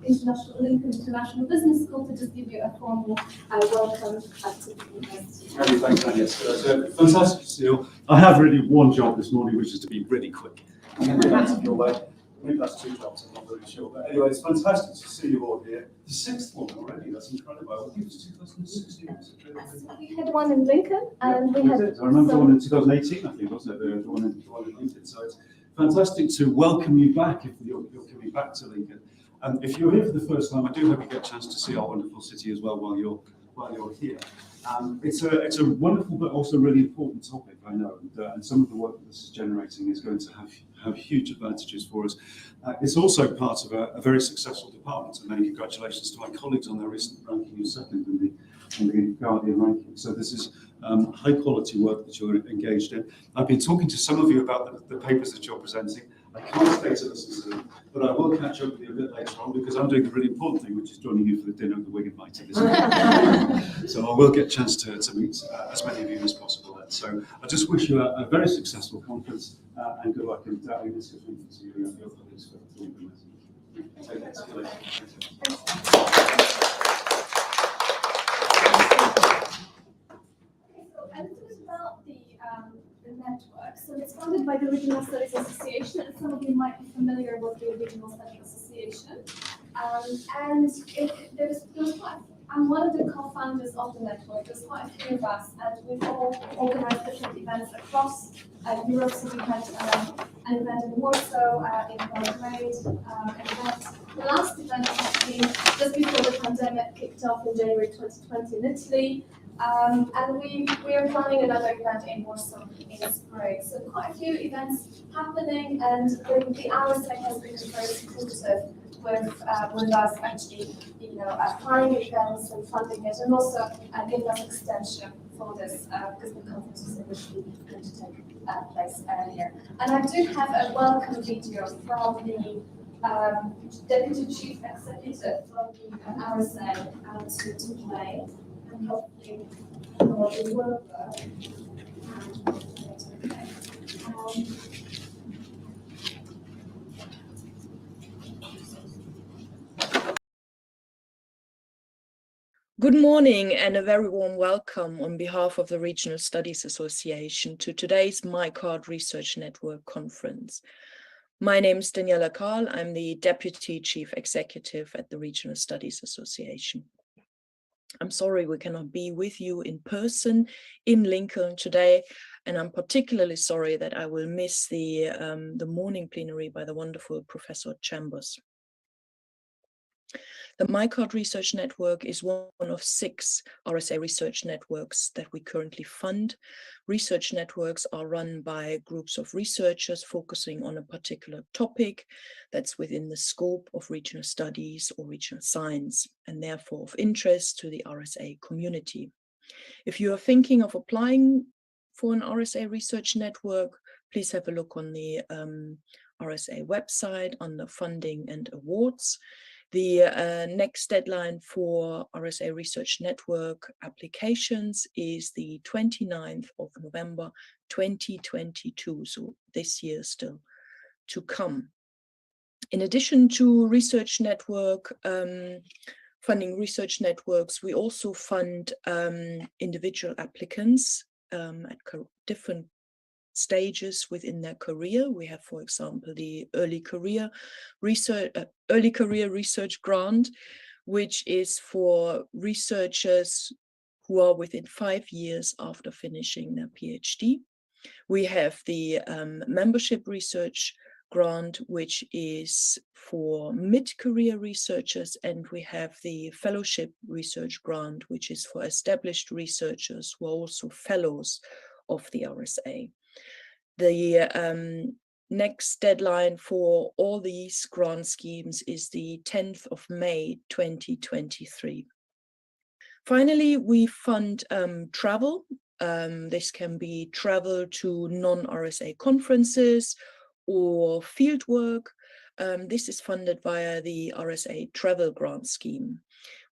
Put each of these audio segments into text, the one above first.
Lincoln International Business School to just give you a formal welcome to the university. Many thanks, Daniel. So fantastic to see you. I have really one job this morning, which is to be really quick. I'm going to get out of your way. Maybe that's two jobs, I'm not really sure. But anyway, it's fantastic to see you all here. The sixth one already, that's incredible. I think it was 2016. We had one in Lincoln, and we had. I remember the one in 2018, I think, wasn't it? The one in Lincoln. So it's fantastic to welcome you back if you're coming back to Lincoln. And if you're here for the first time, I do hope you get a chance to see our wonderful city as well while you're here. It's a wonderful but also really important topic, I know, and some of the work that this is generating is going to have huge advantages for us. It's also part of a very successful department, and many congratulations to my colleagues on their recent ranking of second in the Guardian ranking. So this is high quality work that you're engaged in. I've been talking to some of you about the papers that you're presenting. I can't stay to listen to them, but I will catch up with you a bit later on because I'm doing the really important thing, which is joining you for the dinner of the Wigan Mighty this evening. So I will get a chance to meet as many of you as possible then. So I just wish you a very successful conference and good luck in discussion to you and your colleagues for the implementation. Take care. See you later. The network. So it's funded by the Regional Studies Association, and some of you might be familiar with the Regional Studies Association. I'm one of the co-founders of the network. There's quite a few of us, and we've all organized different events across Europe. So we had an event in Warsaw, in Belgrade, The last event has been just before the pandemic kicked off in January 2020 in Italy. And we are planning another event in Warsaw in spring. So quite a few events happening, and the RSA has been very supportive with us actually, planning events and funding it, and also giving us extension for this because the conference was initially going to take place earlier. And I do have a welcome video from the Deputy Chief Executive from the RSA to play. And hopefully it will work. Good morning and a very warm welcome on behalf of the Regional Studies Association to today's MICaRD Research Network Conference. My name is Daniela Karl. I'm the Deputy Chief Executive at the Regional Studies Association. I'm sorry we cannot be with you in person in Lincoln today, and I'm particularly sorry that I will miss the morning plenary by the wonderful Professor Chambers. The MICaRD Research Network is one of 6 RSA research networks that we currently fund. Research networks are run by groups of researchers focusing on a particular topic that's within the scope of regional studies or regional science, and therefore of interest to the RSA community. If you are thinking of applying for an RSA research network, please have a look on the RSA website under funding and awards. The next deadline for RSA Research Network applications is the 29th of November 2022, so this year still to come. In addition to research network, funding research networks, we also fund individual applicants at different stages within their career. We have, for example, the early career research grant, which is for researchers who are within 5 years after finishing their PhD. We have the membership research grant, which is for mid-career researchers, and we have the fellowship research grant, which is for established researchers who are also fellows of the RSA. The next deadline for all these grant schemes is the 10th of May 2023. Finally, we fund travel. This can be travel to non-RSA conferences or field work. This is funded via the RSA Travel Grant Scheme.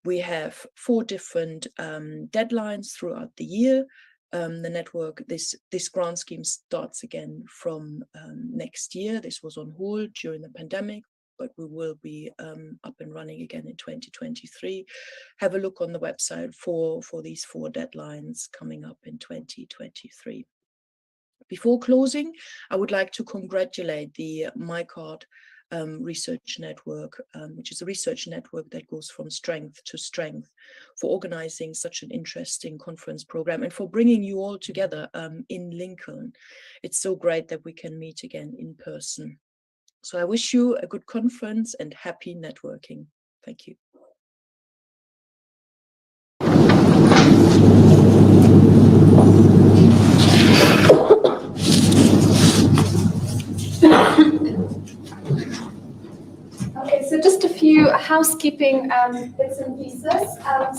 We have 4 different deadlines throughout the year. The network, this grant scheme starts again from next year. This was on hold during the pandemic, but we will be up and running again in 2023. Have a look on the website for these 4 deadlines coming up in 2023. Before closing, I would like to congratulate the MICaRD research network, which is a research network that goes from strength to strength, for organizing such an interesting conference program and for bringing you all together in Lincoln. It's so great that we can meet again in person. So I wish you a good conference and happy networking. Thank you. Okay, so just a few housekeeping bits and pieces.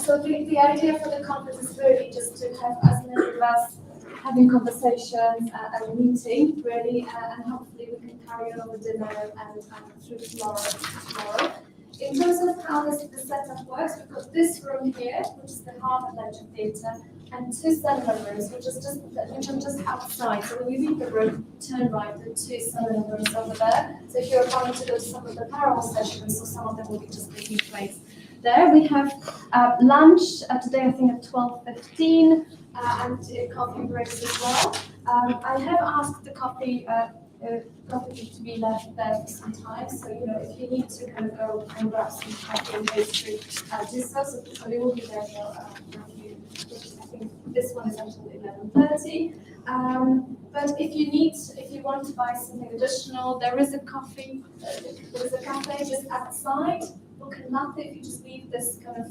So the idea for the conference is really just to have as many of us having conversations and meeting, really, and hopefully we can carry on with dinner and through tomorrow. In terms of how the setup works, we've got this room here, which is the Harvard Lecture Theatre, and 2 seminar rooms, which are just outside. So when you leave the room, turn right, there are 2 seminar rooms over there. So if you're planning to go to some of the parallel sessions, so some of them will be just taking place there. We have lunch today, I think at 12:15, and coffee breaks as well. I have asked the coffee to be left there for some time, so if you need to kind of go and grab some coffee and pastry, do so. So they will be there for a few. I think this one is until 11:30. But if you want to buy something additional, there is a cafe just outside. Book a latte if you just leave this kind of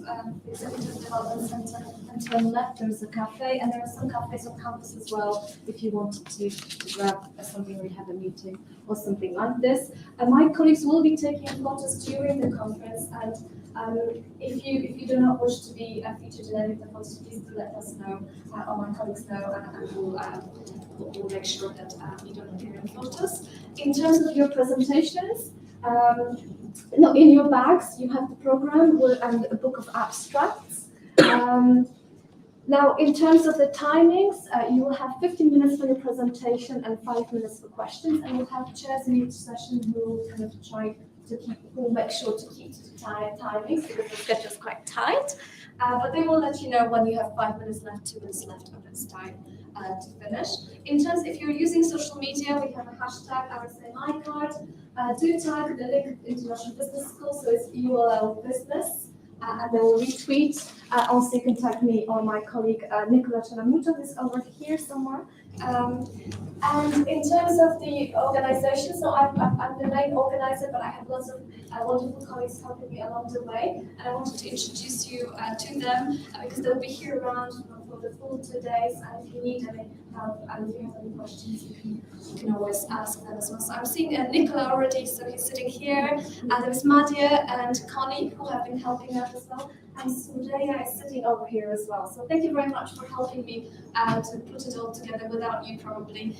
executive development center and turn left. There's a cafe, and there are some cafes on campus as well if you wanted to grab something or you have a meeting or something like this. My colleagues will be taking photos during the conference, and if you do not wish to be featured in any of the photos, please do let us know, or my colleagues know, and we'll make sure that you don't appear in photos. In terms of your presentations, in your bags you have the program and a book of abstracts. Now, in terms of the timings, you will have 15 minutes for your presentation and 5 minutes for questions, and you'll have chairs in each session who will kind of will make sure to keep to the timings because the schedule is quite tight. But they will let you know when you have 5 minutes left, 2 minutes left, and it's time to finish. In terms, if you're using social media, we have a hashtag RSA MICaRD. Do tag the Link International Business School, so it's ULL Business, and they will retweet. Also, you can tag me or my colleague Nicola Chanamuto, who's over here somewhere. And in terms of the organization, so I'm the main organizer, but I have lots of wonderful colleagues helping me along the way, and I wanted to introduce you to them because they'll be here around for the full 2 days, and if you need any help and if you have any questions, you can always ask them as well. So I'm seeing Nicola already, so he's sitting here, and there's Madia and Connie who have been helping out as well, and Surya is sitting over here as well. So thank you very much for helping me to put it all together. Without you, probably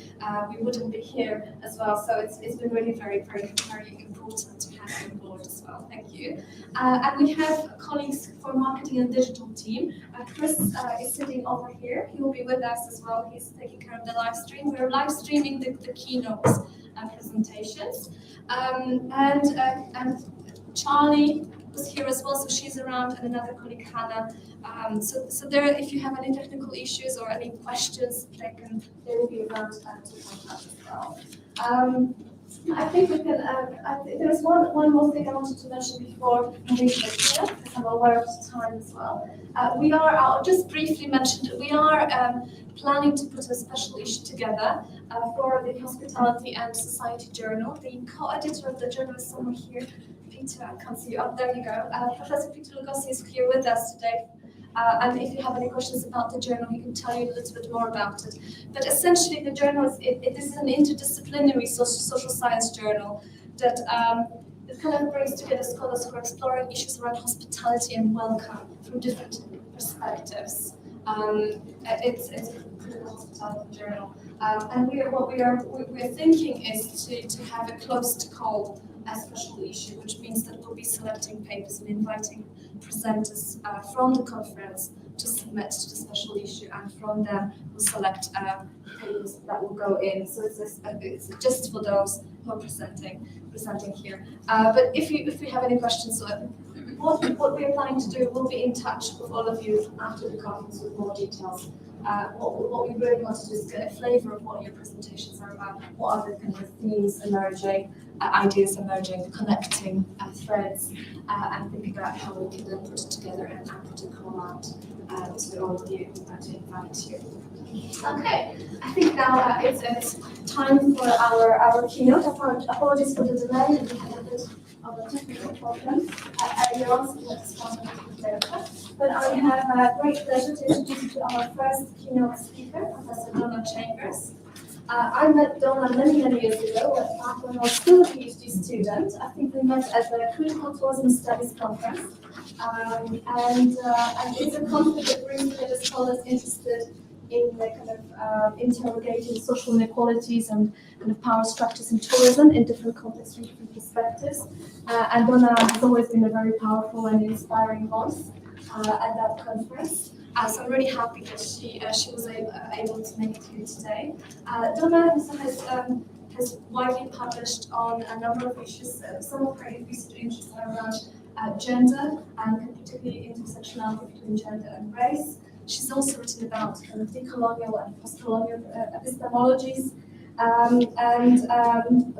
we wouldn't be here as well. So it's been really very, very, very important to have you on board as well. Thank you. And we have colleagues for marketing and digital team. Chris is sitting over here. He will be with us as well. He's taking care of the live stream. We're live streaming the keynotes presentations. And Charlie was here as well, so she's around, and another colleague, Hannah. So there, if you have any technical issues or any questions, they will be around to contact as well. I think we can. There's one more thing I wanted to mention before moving to here, because I'm aware of the time as well. I'll just briefly mention that we are planning to put a special issue together for the Hospitality and Society Journal. The co-editor of the journal is somewhere here. Peter, I can't see you. Oh, there you go. Professor Peter Lugosi is here with us today. And if you have any questions about the journal, he can tell you a little bit more about it. But essentially, the journal is an interdisciplinary social science journal that it kind of brings together scholars who are exploring issues around hospitality and welcome from different perspectives. It's a critical hospitality journal. And what we're thinking is to have a closed call a special issue, which means that we'll be selecting papers and inviting presenters from the conference to submit to the special issue, and from them we'll select papers that will go in. So it's just for those who are presenting here. But if you have any questions, what we're planning to do, we'll be in touch with all of you after the conference with more details. What we really want to do is get a flavor of what your presentations are about, what are the kind of themes emerging, ideas emerging, connecting threads, and think about how we can then put it together and put a call out to all of you to invite you. Okay, I think now it's time for our keynote. Apologies for the delay. We had a bit of a technical problem earlier on, so we had to start with the data. But I have a great pleasure to introduce you to our first keynote speaker, Professor Donna Chambers. I met Donna many years ago, back when I was still a PhD student. I think we met at the Critical Tourism Studies Conference. And it's a conference that brings together scholars interested in the kind of interrogating social inequalities and kind of power structures in tourism in different contexts and different perspectives. And Donna has always been a very powerful and inspiring voice at that conference. So I'm really happy that she was able to make it here today. Donna has widely published on a number of issues. Some of her research interests are around gender and particularly intersectionality between gender and race. She's also written about kind of decolonial and post-colonial epistemologies and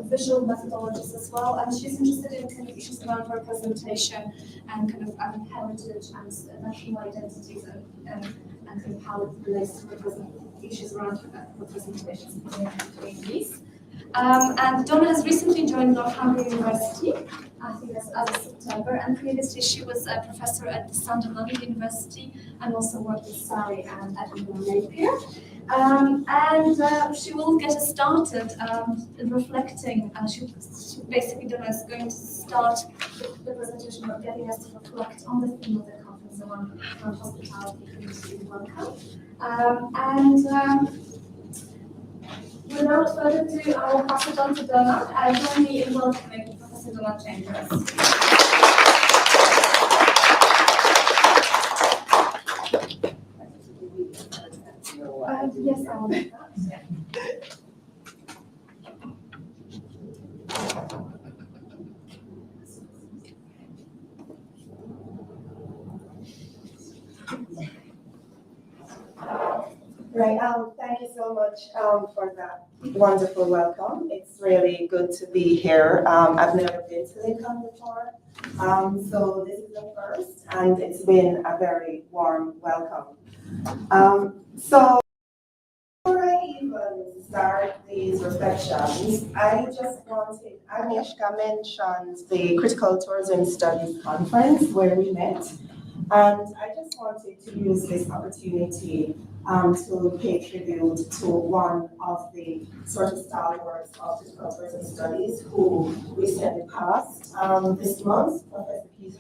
visual methodologies as well. And she's interested in kind of issues around representation and kind of heritage and national identities and kind of how it relates to issues around representations between these. And Donna has recently joined Northumbria University, I think as of September, and previously she was a professor at the Sunderland University and also worked with Surrey and Edinburgh Napier. And she will get us started reflecting. She basically, Donna is going to start the presentation by getting us to reflect on the theme of the conference around hospitality, community, and welcome. Without further ado, I will pass it on to Donna. Join me in welcoming Professor Donna Chambers. Yes, I will do that. Yeah. Right. Thank you so much for that wonderful welcome. It's really good to be here. I've never been to Lincoln before, so this is the first, and it's been a very warm welcome. So before I even start these reflections, I just wanted, Agnieszka mentioned the Critical Tourism Studies Conference where we met. And I just wanted to use this opportunity to pay tribute to one of the sort of stalwarts of critical tourism studies who recently passed this month, Professor Keith.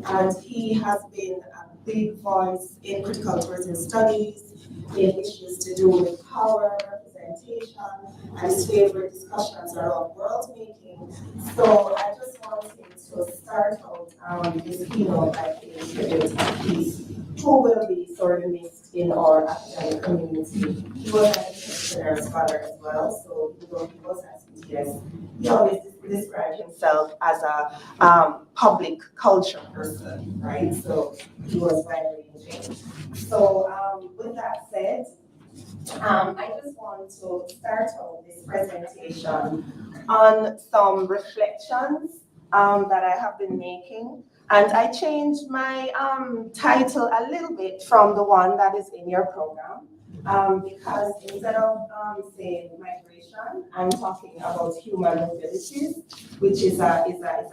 And he has been a big voice in critical tourism studies, in issues to do with power, representation, and his favorite discussions around world making. So I just wanted to start out this keynote by paying tribute to Keith, who will be sort of missed in our academic community. He was an interdisciplinary scholar as well, so he was at CTS. He always described himself as a public culture person, right? So he was widely engaged. So with that said, I just want to start out this presentation on some reflections that I have been making. And I changed my title a little bit from the one that is in your program, because instead of saying migration, I'm talking about human mobilities, which is a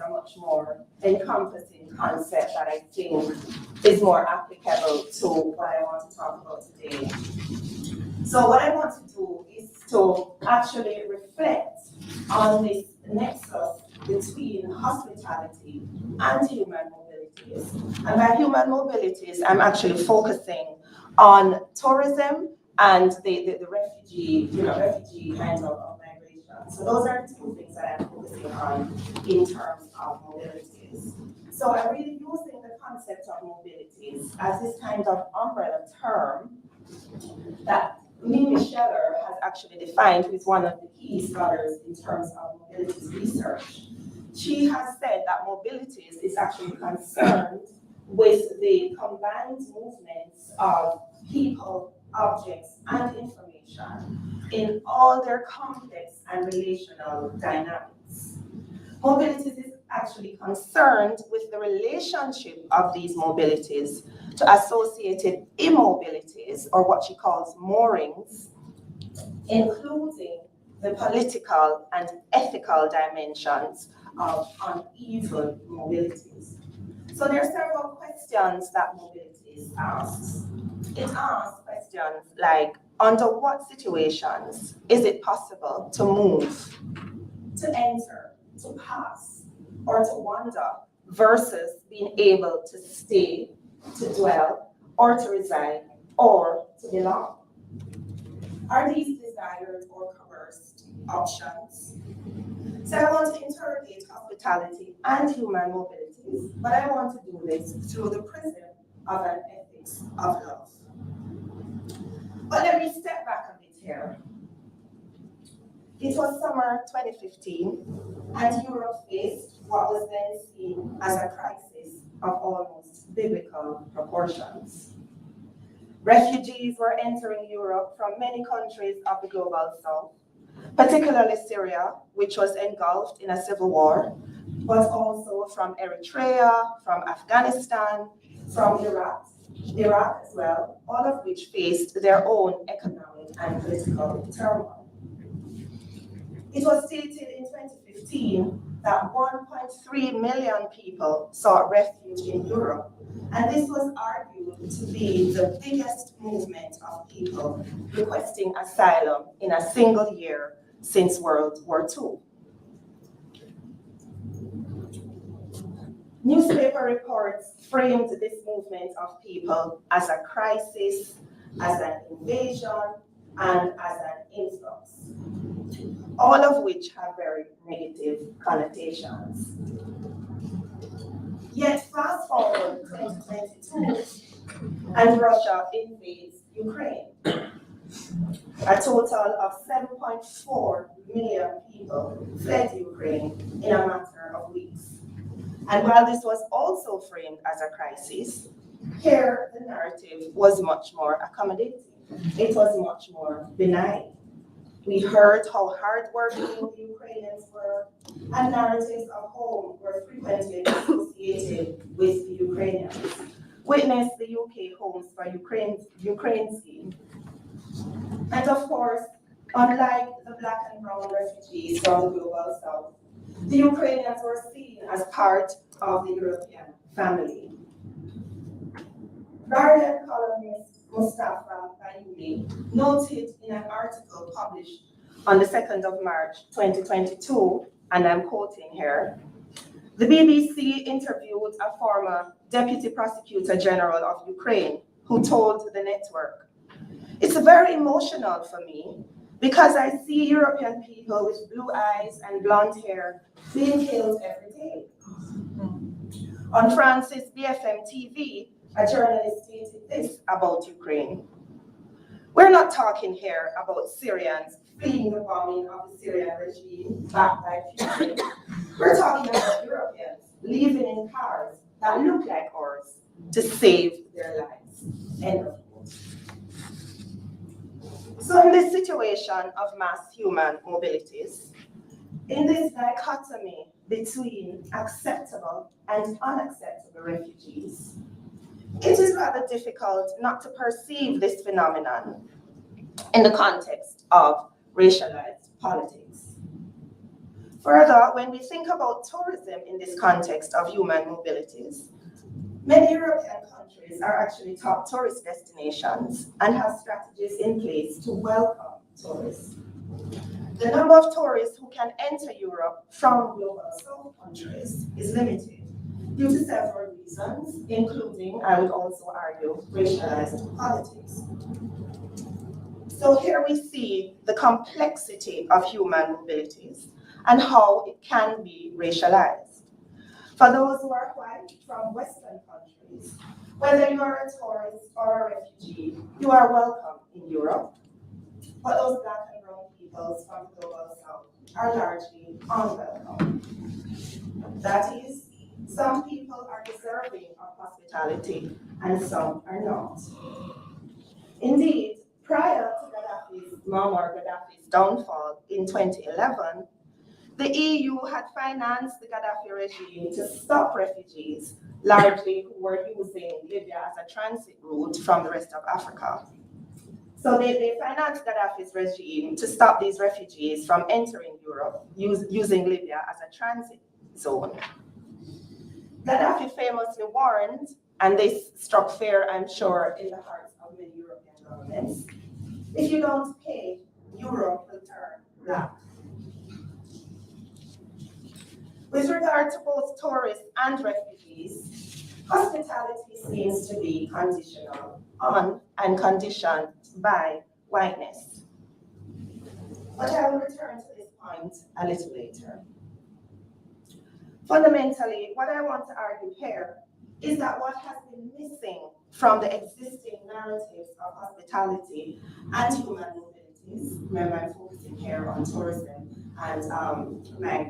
much more encompassing concept that I think is more applicable to what I want to talk about today. So what I want to do is to actually reflect on this nexus between hospitality and human mobilities. And by human mobilities, I'm actually focusing on tourism and the refugee kind of migration. So those are the two things that I'm focusing on in terms of mobilities. So I'm really using the concept of mobilities as this kind of umbrella term that Mimi Scheller has actually defined, who is one of the key scholars in terms of mobilities research. She has said that mobilities is actually concerned with the combined movements of people, objects, and information in all their complex and relational dynamics. Mobilities is actually concerned with the relationship of these mobilities to associated immobilities, or what she calls moorings, including the political and ethical dimensions of uneven mobilities. So there are several questions that mobilities asks. It asks questions like, under what situations is it possible to move, to enter, to pass, or to wander, versus being able to stay, to dwell, or to reside, or to belong? Are these desired or coerced options? So I want to interrogate hospitality and human mobilities, but I want to do this through the prism of an ethics of love. But let me step back a bit here. It was summer 2015, and Europe faced what was then seen as a crisis of almost biblical proportions. Refugees were entering Europe from many countries of the global south, particularly Syria, which was engulfed in a civil war, but also from Eritrea, from Afghanistan, from Iraq as well, all of which faced their own economic and political turmoil. It was stated in 2015 that 1.3 million people sought refuge in Europe, and this was argued to be the biggest movement of people requesting asylum in a single year since World War II. Newspaper reports framed this movement of people as a crisis, as an invasion, and as an influx, all of which have very negative connotations. Yet fast forward 2022, and Russia invades Ukraine. A total of 7.4 million people fled Ukraine in a matter of weeks. And while this was also framed as a crisis, here the narrative was much more accommodating. It was much more benign. We heard how hardworking the Ukrainians were, and narratives of home were frequently associated with the Ukrainians. Witness the UK Homes for Ukraine scheme. And of course, unlike the black and brown refugees from the global south, the Ukrainians were seen as part of the European family. Guardian columnist Mustafa Bayumi noted in an article published on the 2nd of March 2022, and I'm quoting here, the BBC interviewed a former Deputy Prosecutor General of Ukraine who told the network, "It's very emotional for me because I see European people with blue eyes and blonde hair being killed every day." On France's BFM TV, a journalist stated this about Ukraine. "We're not talking here about Syrians fleeing the bombing of the Syrian regime backed by Putin. We're talking about Europeans living in cars that look like ours to save their lives." End of quote. So in this situation of mass human mobilities, in this dichotomy between acceptable and unacceptable refugees, it is rather difficult not to perceive this phenomenon in the context of racialized politics. Further, when we think about tourism in this context of human mobilities, many European countries are actually top tourist destinations and have strategies in place to welcome tourists. The number of tourists who can enter Europe from global south countries is limited due to several reasons, including, I would also argue, racialized politics. So here we see the complexity of human mobilities and how it can be racialized. For those who are white from Western countries, whether you are a tourist or a refugee, you are welcome in Europe. but those Black and brown peoples from the global south are largely unwelcome. That is, some people are deserving of hospitality and some are not. Indeed, prior to Muammar Gaddafi's downfall in 2011, the EU had financed the Gaddafi regime to stop refugees, largely who were using Libya as a transit route from the rest of Africa. So they financed Gaddafi's regime to stop these refugees from entering Europe using Libya as a transit zone. Gaddafi famously warned, and this struck fear, I'm sure, in the hearts of many European governments, if you don't pay, Europe will turn black. With regard to both tourists and refugees, hospitality seems to be conditional on and conditioned by whiteness. But I will return to this point a little later. Fundamentally, what I want to argue here is that what has been missing from the existing narratives of hospitality and human mobilities, remember I'm focusing here on tourism and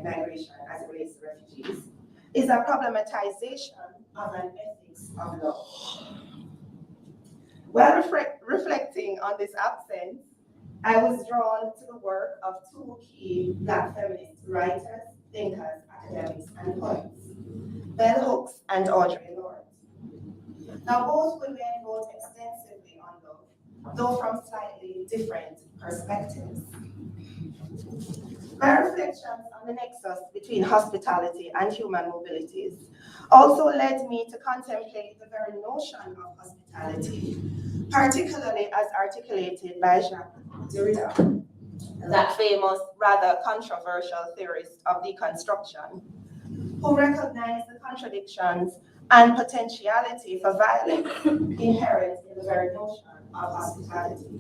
migration as it relates to refugees, is a problematization of an ethics of love. While reflecting on this absence, I was drawn to the work of two key Black feminist writers, thinkers, academics, and poets, Bell Hooks and Audre Lorde. Now, both women wrote extensively on love, though from slightly different perspectives. My reflections on the nexus between hospitality and human mobilities also led me to contemplate the very notion of hospitality, particularly as articulated by Jacques Derrida, that famous, rather controversial theorist of deconstruction, who recognized the contradictions and potentiality for violence inherent in the very notion of hospitality.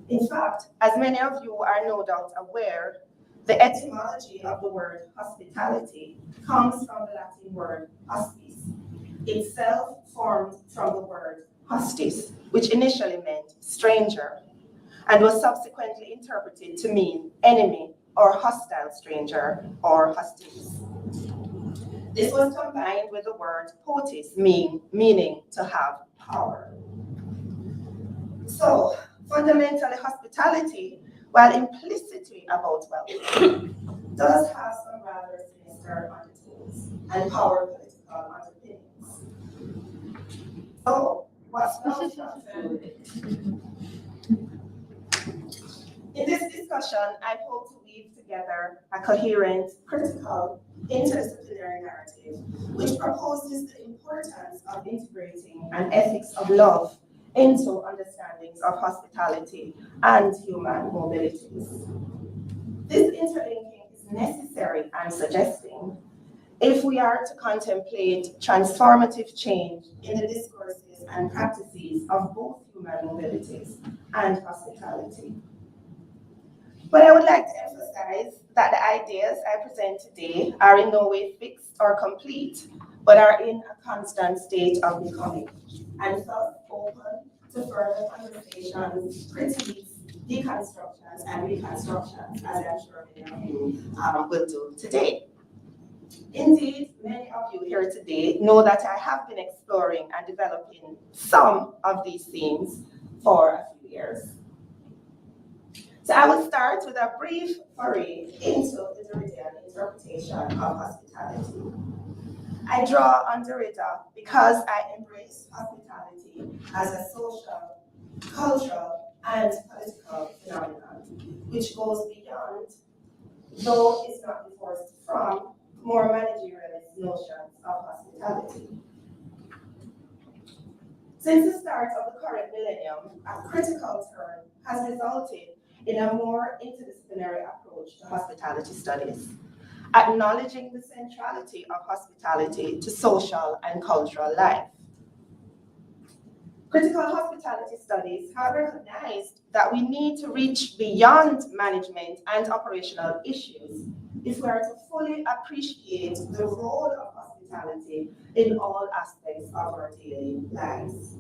In fact, as many of you are no doubt aware, the etymology of the word hospitality comes from the Latin word hospice, itself formed from the word hostis, which initially meant stranger, and was subsequently interpreted to mean enemy or hostile stranger or hostis. This was combined with the word potis, meaning to have power. So, fundamentally, hospitality, while implicitly about wealth, does have some rather sinister undertones and power political underpinnings. So, what's wealth got to do with it? In this discussion, I hope to weave together a coherent, critical, interdisciplinary narrative which proposes the importance of integrating an ethics of love into understandings of hospitality and human mobilities. This interlinking is necessary and suggesting if we are to contemplate transformative change in the discourses and practices of both human mobilities and hospitality. But I would like to emphasize that the ideas I present today are in no way fixed or complete, but are in a constant state of becoming, and thus open to further conversations, critiques, deconstructions, and reconstructions, as I'm sure many of you will do today. Indeed, many of you here today know that I have been exploring and developing some of these themes for a few years. So I will start with a brief foray into the Derridian interpretation of hospitality. I draw on Derrida because I embrace hospitality as a social, cultural, and political phenomenon, which goes beyond, though it's not divorced from, more managerialist notions of hospitality. Since the start of the current millennium, a critical turn has resulted in a more interdisciplinary approach to hospitality studies, acknowledging the centrality of hospitality to social and cultural life. Critical hospitality studies have recognized that we need to reach beyond management and operational issues if we are to fully appreciate the role of hospitality in all aspects of our daily lives.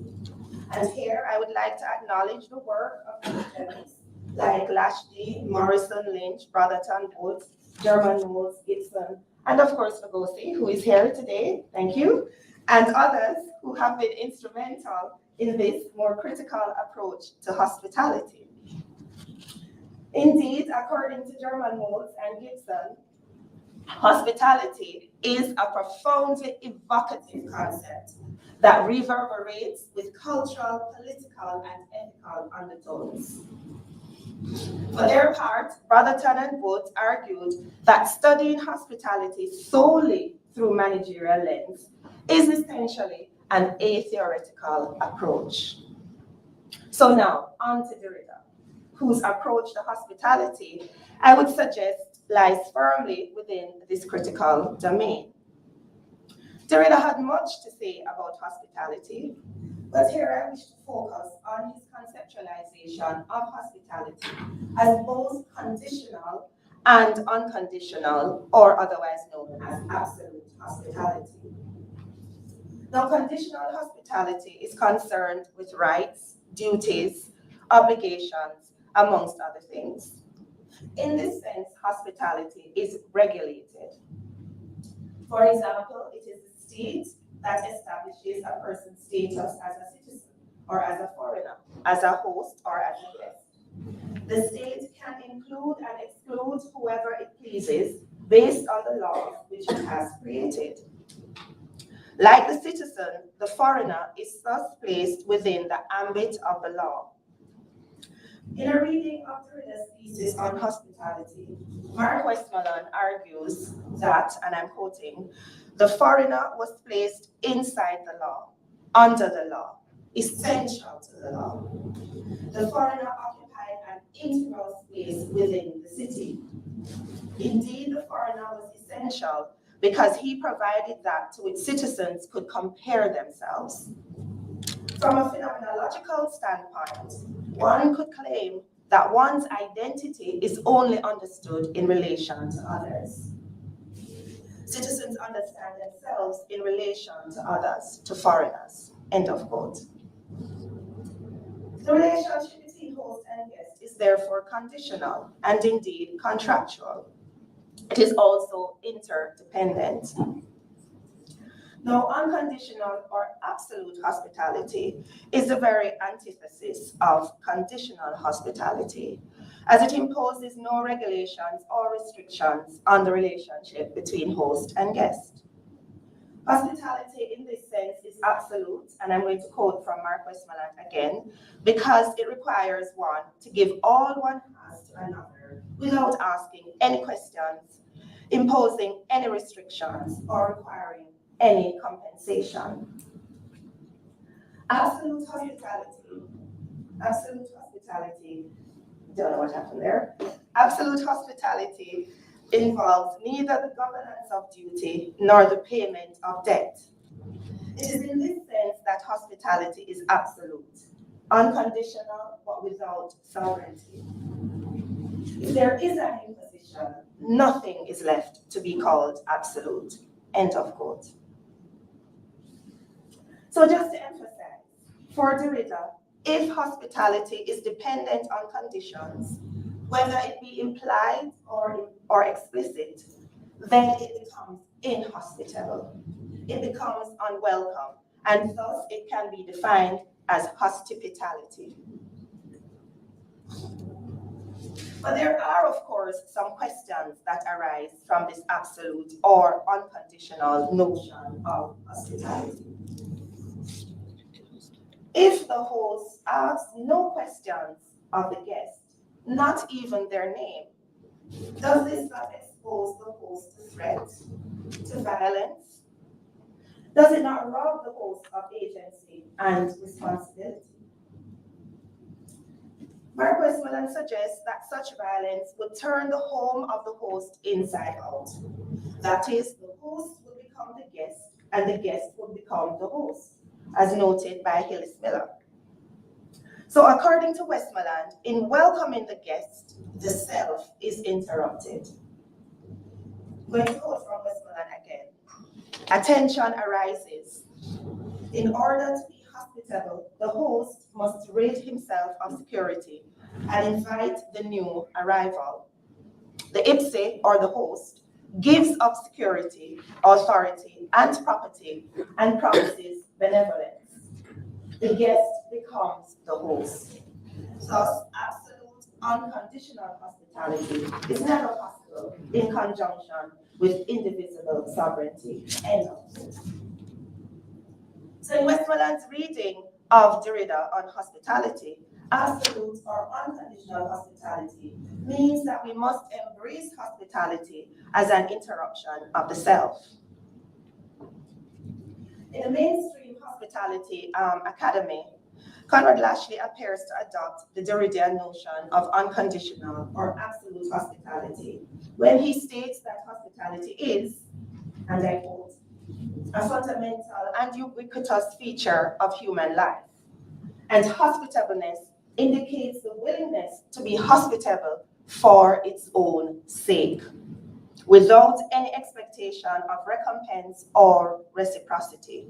And here I would like to acknowledge the work of students like Lashley, Morrison, Lynch, Brotherton, Wood, German Knowles, Gibson, and of course Lugosi, who is here today, thank you, and others who have been instrumental in this more critical approach to hospitality. Indeed, according to German Knowles and Gibson, hospitality is a profoundly evocative concept that reverberates with cultural, political, and ethical undertones. For their part, Brotherton and Wood argued that studying hospitality solely through managerial lens is essentially an atheoretical approach. So now, on to Derrida, whose approach to hospitality, I would suggest, lies firmly within this critical domain. Derrida had much to say about hospitality, but here I wish to focus on his conceptualization of hospitality as both conditional and unconditional, or otherwise known as absolute hospitality. Now, conditional hospitality is concerned with rights, duties, obligations, amongst other things. In this sense, hospitality is regulated. For example, it is the state that establishes a person's status as a citizen or as a foreigner, as a host or as a guest. The state can include and exclude whoever it pleases based on the laws which it has created. Like the citizen, the foreigner is thus placed within the ambit of the law. In a reading of Derrida's thesis on hospitality, Mark Westmoreland argues that, and I'm quoting, the foreigner was placed inside the law, under the law, essential to the law. The foreigner occupied an integral space within the city. Indeed, the foreigner was essential because he provided that to which citizens could compare themselves. From a phenomenological standpoint, one could claim that one's identity is only understood in relation to others. Citizens understand themselves in relation to others, to foreigners, end of quote. The relationship between host and guest is therefore conditional and indeed contractual. It is also interdependent. Now, unconditional or absolute hospitality is the very antithesis of conditional hospitality, as it imposes no regulations or restrictions on the relationship between host and guest. Hospitality in this sense is absolute, and I'm going to quote from Mark Westmoreland again, because it requires one to give all one has to another without asking any questions, imposing any restrictions, or requiring any compensation. Absolute hospitality, don't know what happened there. Absolute hospitality involves neither the governance of duty nor the payment of debt. It is in this sense that hospitality is absolute, unconditional, but without sovereignty. If there is an imposition, nothing is left to be called absolute. End of quote. So just to emphasize, for Derrida, if hospitality is dependent on conditions, whether it be implied or explicit, then it becomes inhospitable. It becomes unwelcome, and thus it can be defined as hospitality. But there are, of course, some questions that arise from this absolute or unconditional notion of hospitality. If the host asks no questions of the guest, not even their name, does this not expose the host to threat, to violence? Does it not rob the host of agency and responsibility? Mark Westmoreland suggests that such violence would turn the home of the host inside out. That is, the host would become the guest, and the guest would become the host, as noted by Hillis Miller. So according to Westmoreland, in welcoming the guest, the self is interrupted. I'm going to quote from Westmoreland again. Attention arises. In order to be hospitable hospitable, the host must rid himself of security and invite the new arrival. The IPSE, or the host, gives up security, authority, and property and promises benevolence. The guest becomes the host. Thus, absolute unconditional hospitality is never possible in conjunction with indivisible sovereignty. End of quote. So in Westmoreland's reading of Derrida on hospitality, absolute or unconditional hospitality means that we must embrace hospitality as an interruption of the self. In the mainstream hospitality academy, Conrad Lashley appears to adopt the Derridean notion of unconditional or absolute hospitality when he states that hospitality is, and I quote, a fundamental and ubiquitous feature of human life, and hospitableness indicates the willingness to be hospitable for its own sake, without any expectation of recompense or reciprocity.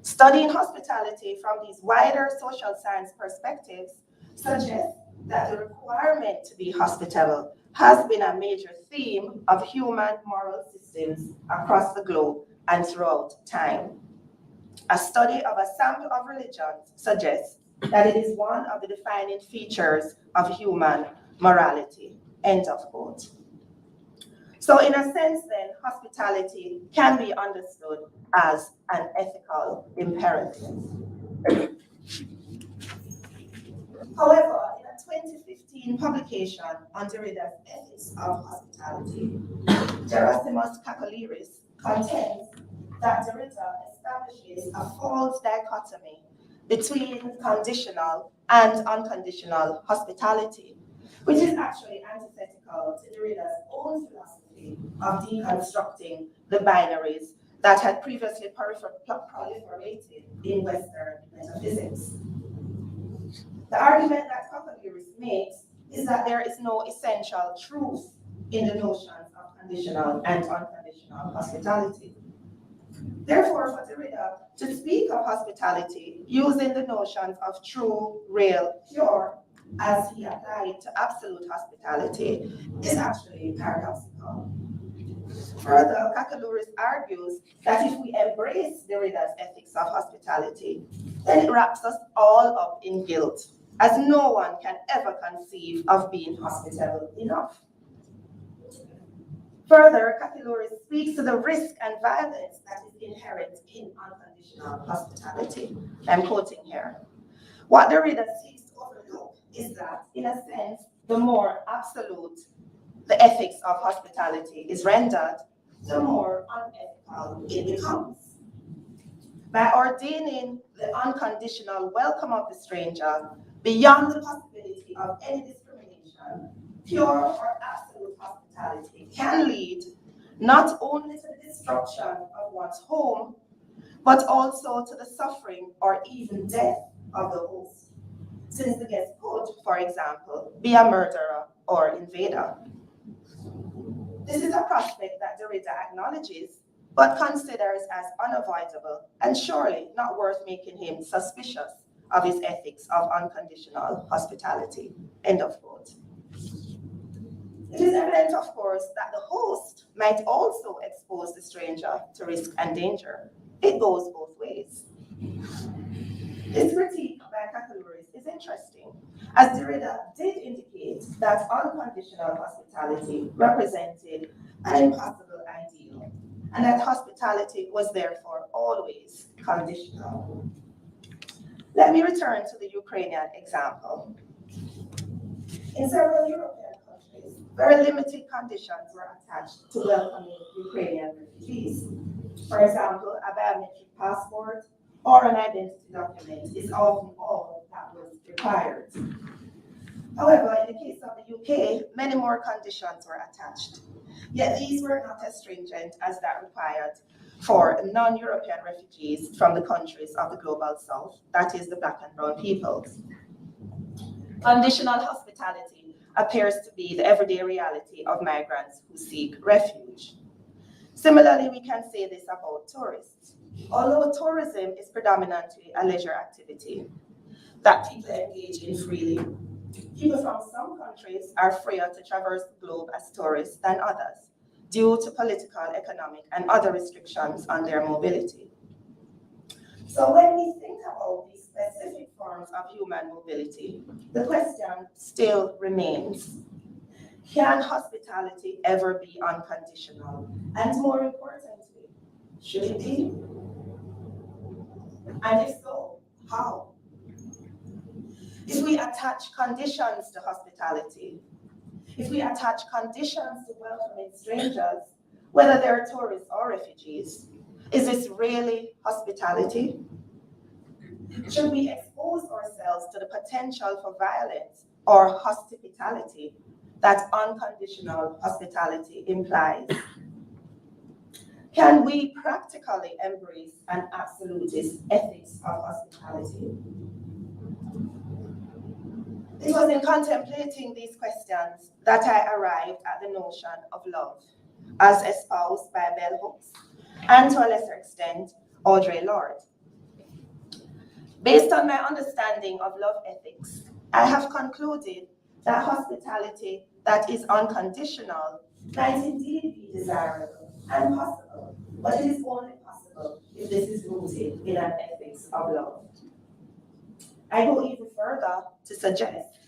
Studying hospitality from these wider social science perspectives suggests that the requirement to be hospitable has been a major theme of human moral systems across the globe and throughout time. A study of a sample of religions suggests that it is one of the defining features of human morality. End of quote. So in a sense then, hospitality can be understood as an ethical imperative. However, in a 2015 publication on Derrida's Ethics of Hospitality, Gerasimus Kakaliris contends that Derrida establishes a false dichotomy between conditional and unconditional hospitality, which is actually antithetical to Derrida's own philosophy of deconstructing the binaries that had previously proliferated in Western metaphysics. The argument that Kakaliris makes is that there is no essential truth in the notions of conditional and unconditional hospitality. Therefore, for Derrida to speak of hospitality using the notions of true, real, pure, as he applied to absolute hospitality, is actually paradoxical. Further, Kakaliris argues that if we embrace Derrida's ethics of hospitality, then it wraps us all up in guilt, as no one can ever conceive of being hospitable enough. Further, Kakaliris speaks to the risk and violence that is inherent in unconditional hospitality. I'm quoting here. What Derrida seeks to overlook is that, in a sense, the more absolute the ethics of hospitality is rendered, the more unethical it becomes. By ordaining the unconditional welcome of the stranger beyond the possibility of any discrimination, pure or absolute hospitality can lead not only to the destruction of one's home, but also to the suffering or even death of the host, since the guest could, for example, be a murderer or invader. This is a prospect that Derrida acknowledges, but considers as unavoidable and surely not worth making him suspicious of his ethics of unconditional hospitality. End of quote. It is evident, of course, that the host might also expose the stranger to risk and danger. It goes both ways. This critique by Kakaliris is interesting, as Derrida did indicate that unconditional hospitality represented an impossible ideal, and that hospitality was therefore always conditional. Let me return to the Ukrainian example. In several European countries, very limited conditions were attached to welcoming Ukrainian refugees. For example, a biometric passport or an identity document is often all that was required. However, in the case of the UK, many more conditions were attached. Yet these were not as stringent as that required for non-European refugees from the countries of the global south, that is the Black and brown peoples. Conditional hospitality appears to be the everyday reality of migrants who seek refuge. Similarly, we can say this about tourists. Although tourism is predominantly a leisure activity that people engage in freely, people from some countries are freer to traverse the globe as tourists than others due to political, economic, and other restrictions on their mobility. So when we think about these specific forms of human mobility, the question still remains: can hospitality ever be unconditional? And more importantly, should it be? And if so, how? If we attach conditions to hospitality, if we attach conditions to welcoming strangers, whether they're tourists or refugees, is this really hospitality? Should we expose ourselves to the potential for violence or hospitality that unconditional hospitality implies? Can we practically embrace an absolutist ethics of hospitality? It was in contemplating these questions that I arrived at the notion of love, as espoused by Bell Hooks, and to a lesser extent, Audre Lorde. Based on my understanding of love ethics, I have concluded that hospitality that is unconditional might indeed be desirable and possible, but it is only possible if this is rooted in an ethics of love. I go even further to suggest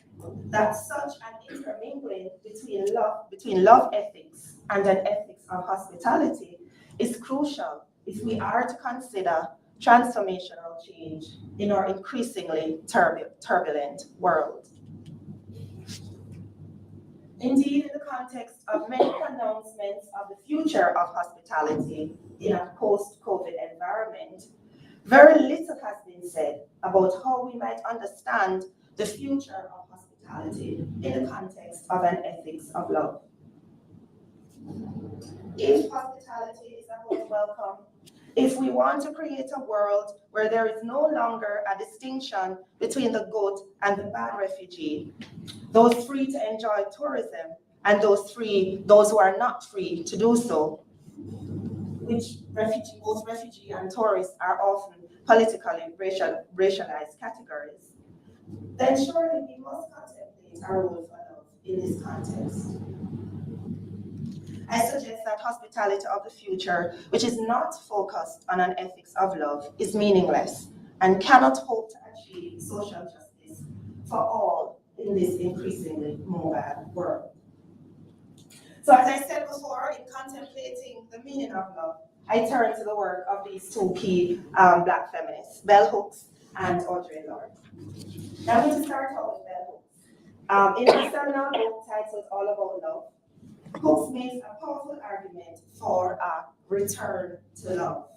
that such an intermingling between love ethics and an ethics of hospitality is crucial if we are to consider transformational change in our increasingly turbulent world. Indeed, in the context of many pronouncements of the future of hospitality in a post-COVID environment, very little has been said about how we might understand the future of hospitality in the context of an ethics of love. If hospitality is about welcome, if we want to create a world where there is no longer a distinction between the good and the bad refugee, those free to enjoy tourism and those who are not free to do so, which both refugee and tourists are often politically racialized categories, then surely we must contemplate our role for love in this context. I suggest that hospitality of the future, which is not focused on an ethics of love, is meaningless and cannot hope to achieve social justice for all in this increasingly mobile world. So as I said before, in contemplating the meaning of love, I turn to the work of these two key Black feminists, Bell Hooks and Audre Lorde. Now I'm going to start out with Bell Hooks. In her seminal book titled All About Love, Hooks makes a powerful argument for a return to love.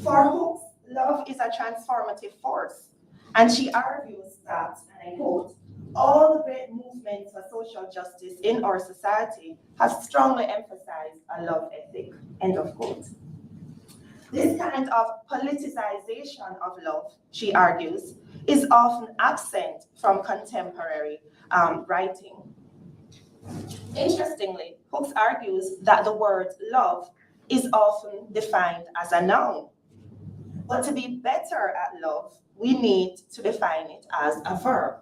For Hooks, love is a transformative force, and she argues that, and I quote, all the great movements for social justice in our society have strongly emphasized a love ethic, end of quote. This kind of politicization of love, she argues, is often absent from contemporary writing. Interestingly, Hooks argues that the word love is often defined as a noun. But to be better at love, we need to define it as a verb.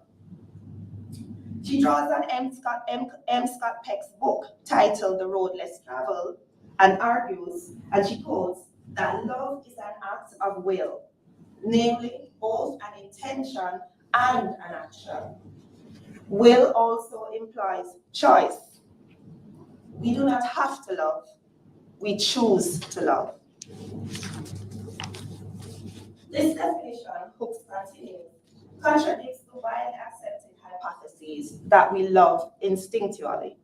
She draws on M. Scott Peck's book titled The Road Less Traveled and argues, and she quotes, that love is an act of will, namely both an intention and an action. Will also implies choice. We do not have to love, we choose to love. This definition, Hooks continues, contradicts the widely accepted hypotheses that we love instinctually.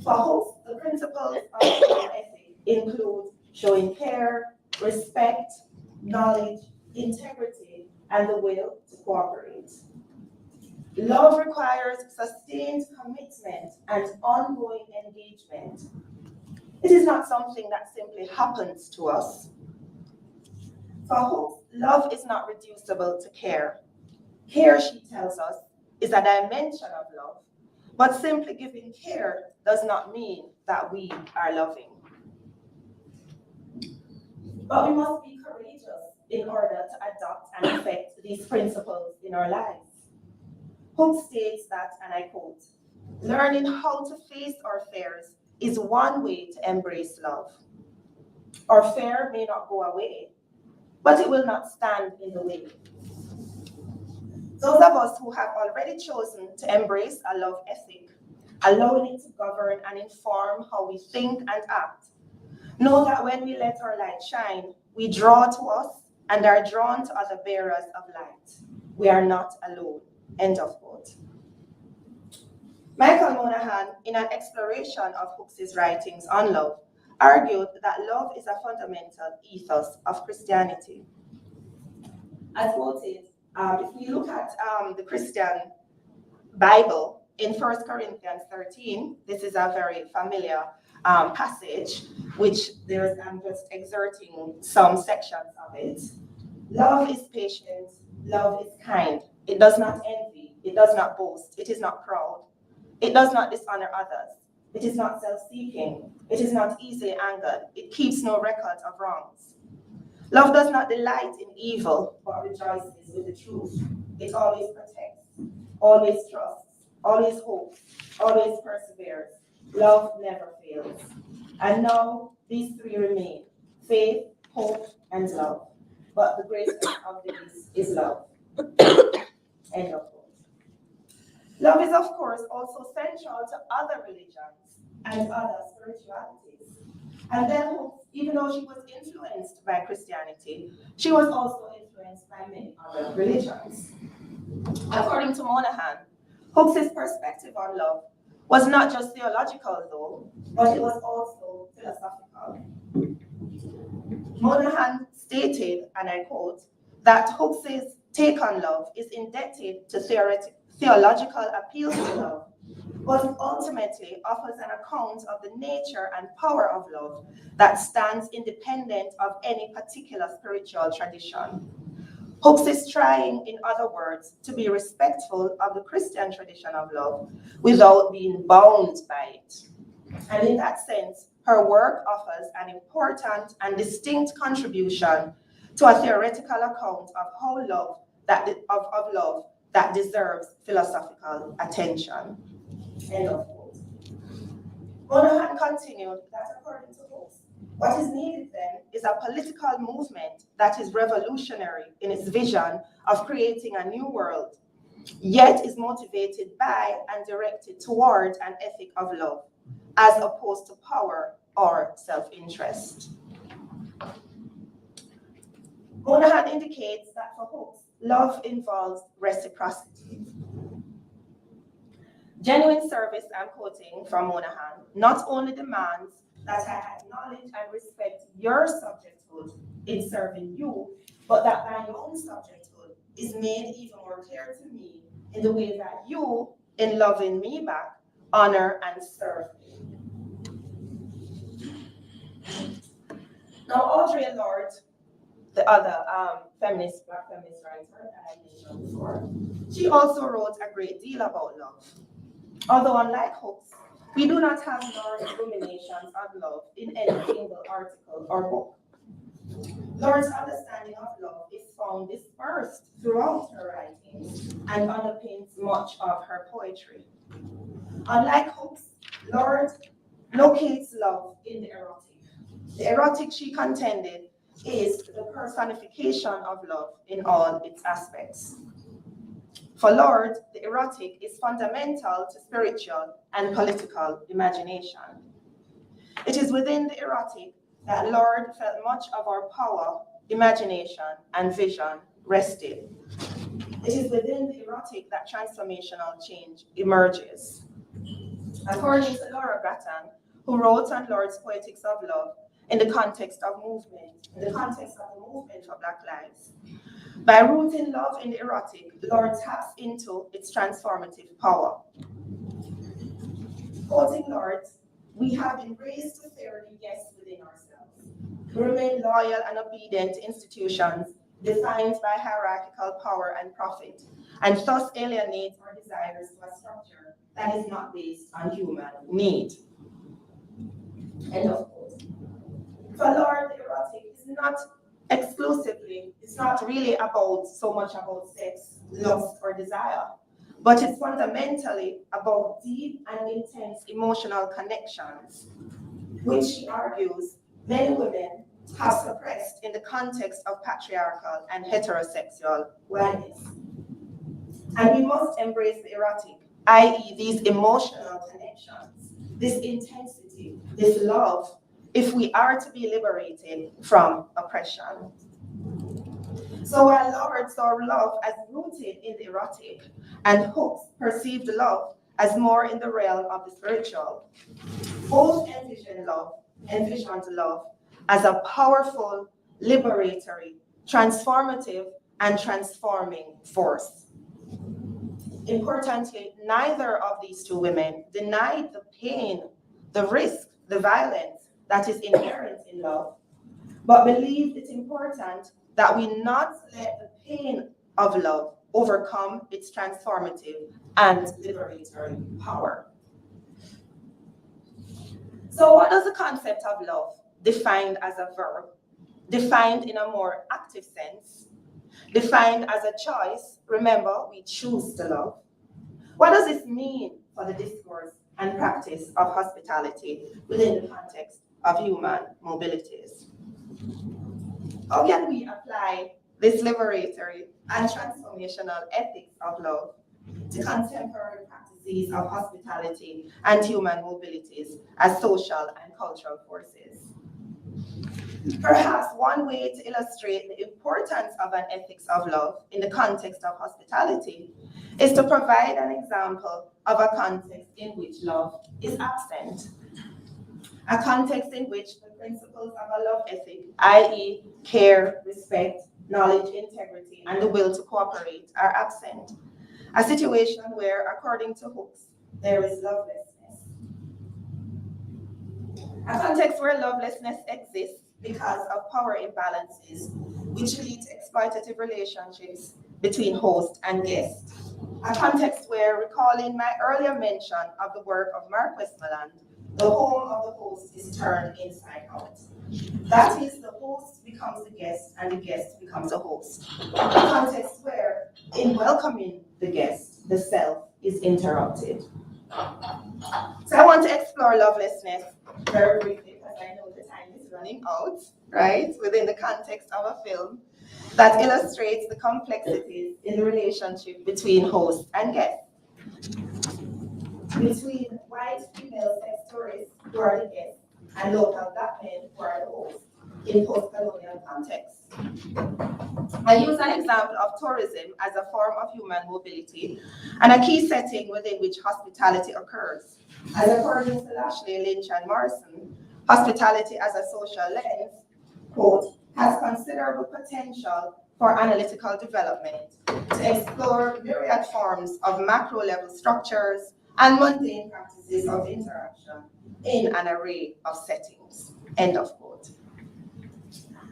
For Hooks, the principles of love ethic include showing care, respect, knowledge, integrity, and the will to cooperate. Love requires sustained commitment and ongoing engagement. It is not something that simply happens to us. For Hooks, love is not reducible to care. Care, she tells us, is a dimension of love, but simply giving care does not mean that we are loving. But we must be courageous in order to adopt and affect these principles in our lives. Hook states that, and I quote, "Learning how to face our fears is one way to embrace love. Our fear may not go away, but it will not stand in the way." Those of us who have already chosen to embrace a love ethic, allowing it to govern and inform how we think and act, know that when we let our light shine, we draw to us and are drawn to other bearers of light. We are not alone. End of quote. Michael Monaghan, in an exploration of Hooks' writings on love, argued that love is a fundamental ethos of Christianity. As quoted, if we look at the Christian Bible in 1 Corinthians 13, this is a very familiar passage, which I'm just exerting some sections of it. Love is patient, love is kind. It does not envy, it does not boast, it is not proud. It does not dishonor others. It is not self-seeking. It is not easily angered. It keeps no record of wrongs. Love does not delight in evil, but rejoices with the truth. It always protects, always trusts, always hopes, always perseveres. Love never fails. And now these three remain: faith, hope, and love. But the greatest of these is love. End of quote. Love is, of course, also central to other religions and other spiritualities. And then, even though she was influenced by Christianity, she was also influenced by many other religions. According to Monaghan, Hooks' perspective on love was not just theological, though, but it was also philosophical. Monaghan stated, and I quote, that Hooks' take on love is indebted to theological appeal to love, but ultimately offers an account of the nature and power of love that stands independent of any particular spiritual tradition. Hooks is trying, in other words, to be respectful of the Christian tradition of love without being bound by it. And in that sense, her work offers an important and distinct contribution to a theoretical account of how love that deserves philosophical attention. End of quote. Monaghan continued that according to Hooks, what is needed then is a political movement that is revolutionary in its vision of creating a new world, yet is motivated by and directed towards an ethic of love, as opposed to power or self-interest. Monaghan indicates that for Hooks, love involves reciprocity. Genuine service, I'm quoting from Monaghan, not only demands that I acknowledge and respect your subjecthood in serving you, but that my own subjecthood is made even more clear to me in the way that you, in loving me back, honor and serve me. Now, Audre Lorde, the other black feminist writer that I mentioned before, she also wrote a great deal about love. Although unlike Hooks, we do not have Lorde's ruminations on love in any single article or book. Lorde's understanding of love is found dispersed throughout her writings and underpins much of her poetry. Unlike Hooks, Lorde locates love in the erotic. The erotic, she contended, is the personification of love in all its aspects. For Lorde, the erotic is fundamental to spiritual and political imagination. It is within the erotic that Lorde felt much of our power, imagination, and vision rested. It is within the erotic that transformational change emerges. According to Laura Grattan, who wrote on Lorde's Poetics of Love in the context of the movement for Black lives, by rooting love in the erotic, Lorde taps into its transformative power. Quoting Lorde, we have been raised to fear the guests within ourselves. We remain loyal and obedient to institutions defined by hierarchical power and profit, and thus alienate our desires to a structure that is not based on human need. End of quote. For Lord, the erotic is not exclusively, it's not really about so much about sex, lust, or desire, but it's fundamentally about deep and intense emotional connections, which she argues many women have suppressed in the context of patriarchal and heterosexual wellness. And we must embrace the erotic, i.e. these emotional connections, this intensity, this love, if we are to be liberated from oppression. So while Lord saw love as rooted in the erotic, and Hooks perceived love as more in the realm of the spiritual, both envisioned love as a powerful, liberatory, transformative, and transforming force. Importantly, neither of these two women denied the pain, the risk, the violence that is inherent in love, but believed it's important that we not let the pain of love overcome its transformative and liberatory power. So what does the concept of love, defined as a verb, defined in a more active sense, defined as a choice, remember, we choose to love. What does this mean for the discourse and practice of hospitality within the context of human mobilities? How can we apply this liberatory and transformational ethics of love to contemporary practices of hospitality and human mobilities as social and cultural forces? Perhaps one way to illustrate the importance of an ethics of love in the context of hospitality is to provide an example of a context in which love is absent. A context in which the principles of a love ethic, i.e. care, respect, knowledge, integrity, and the will to cooperate are absent. A situation where, according to Hooks, there is lovelessness. A context where lovelessness exists because of power imbalances, which lead to exploitative relationships between host and guest. A context where, recalling my earlier mention of the work of Mark Westmoreland, the home of the host is turned inside out. That is, the host becomes the guest and the guest becomes the host. A context where, in welcoming the guest, the self is interrupted. So I want to explore lovelessness very briefly because I know the time is running out, right? Within the context of a film that illustrates the complexities in the relationship between host and guest. Between white female sex tourists who are the guests and local black men who are the hosts in post-colonial contexts. I use an example of tourism as a form of human mobility and a key setting within which hospitality occurs. As according to Lashley, Lynch, and Morrison, hospitality as a social lens, quote, has considerable potential for analytical development to explore myriad forms of macro-level structures and mundane practices of interaction in an array of settings, end of quote.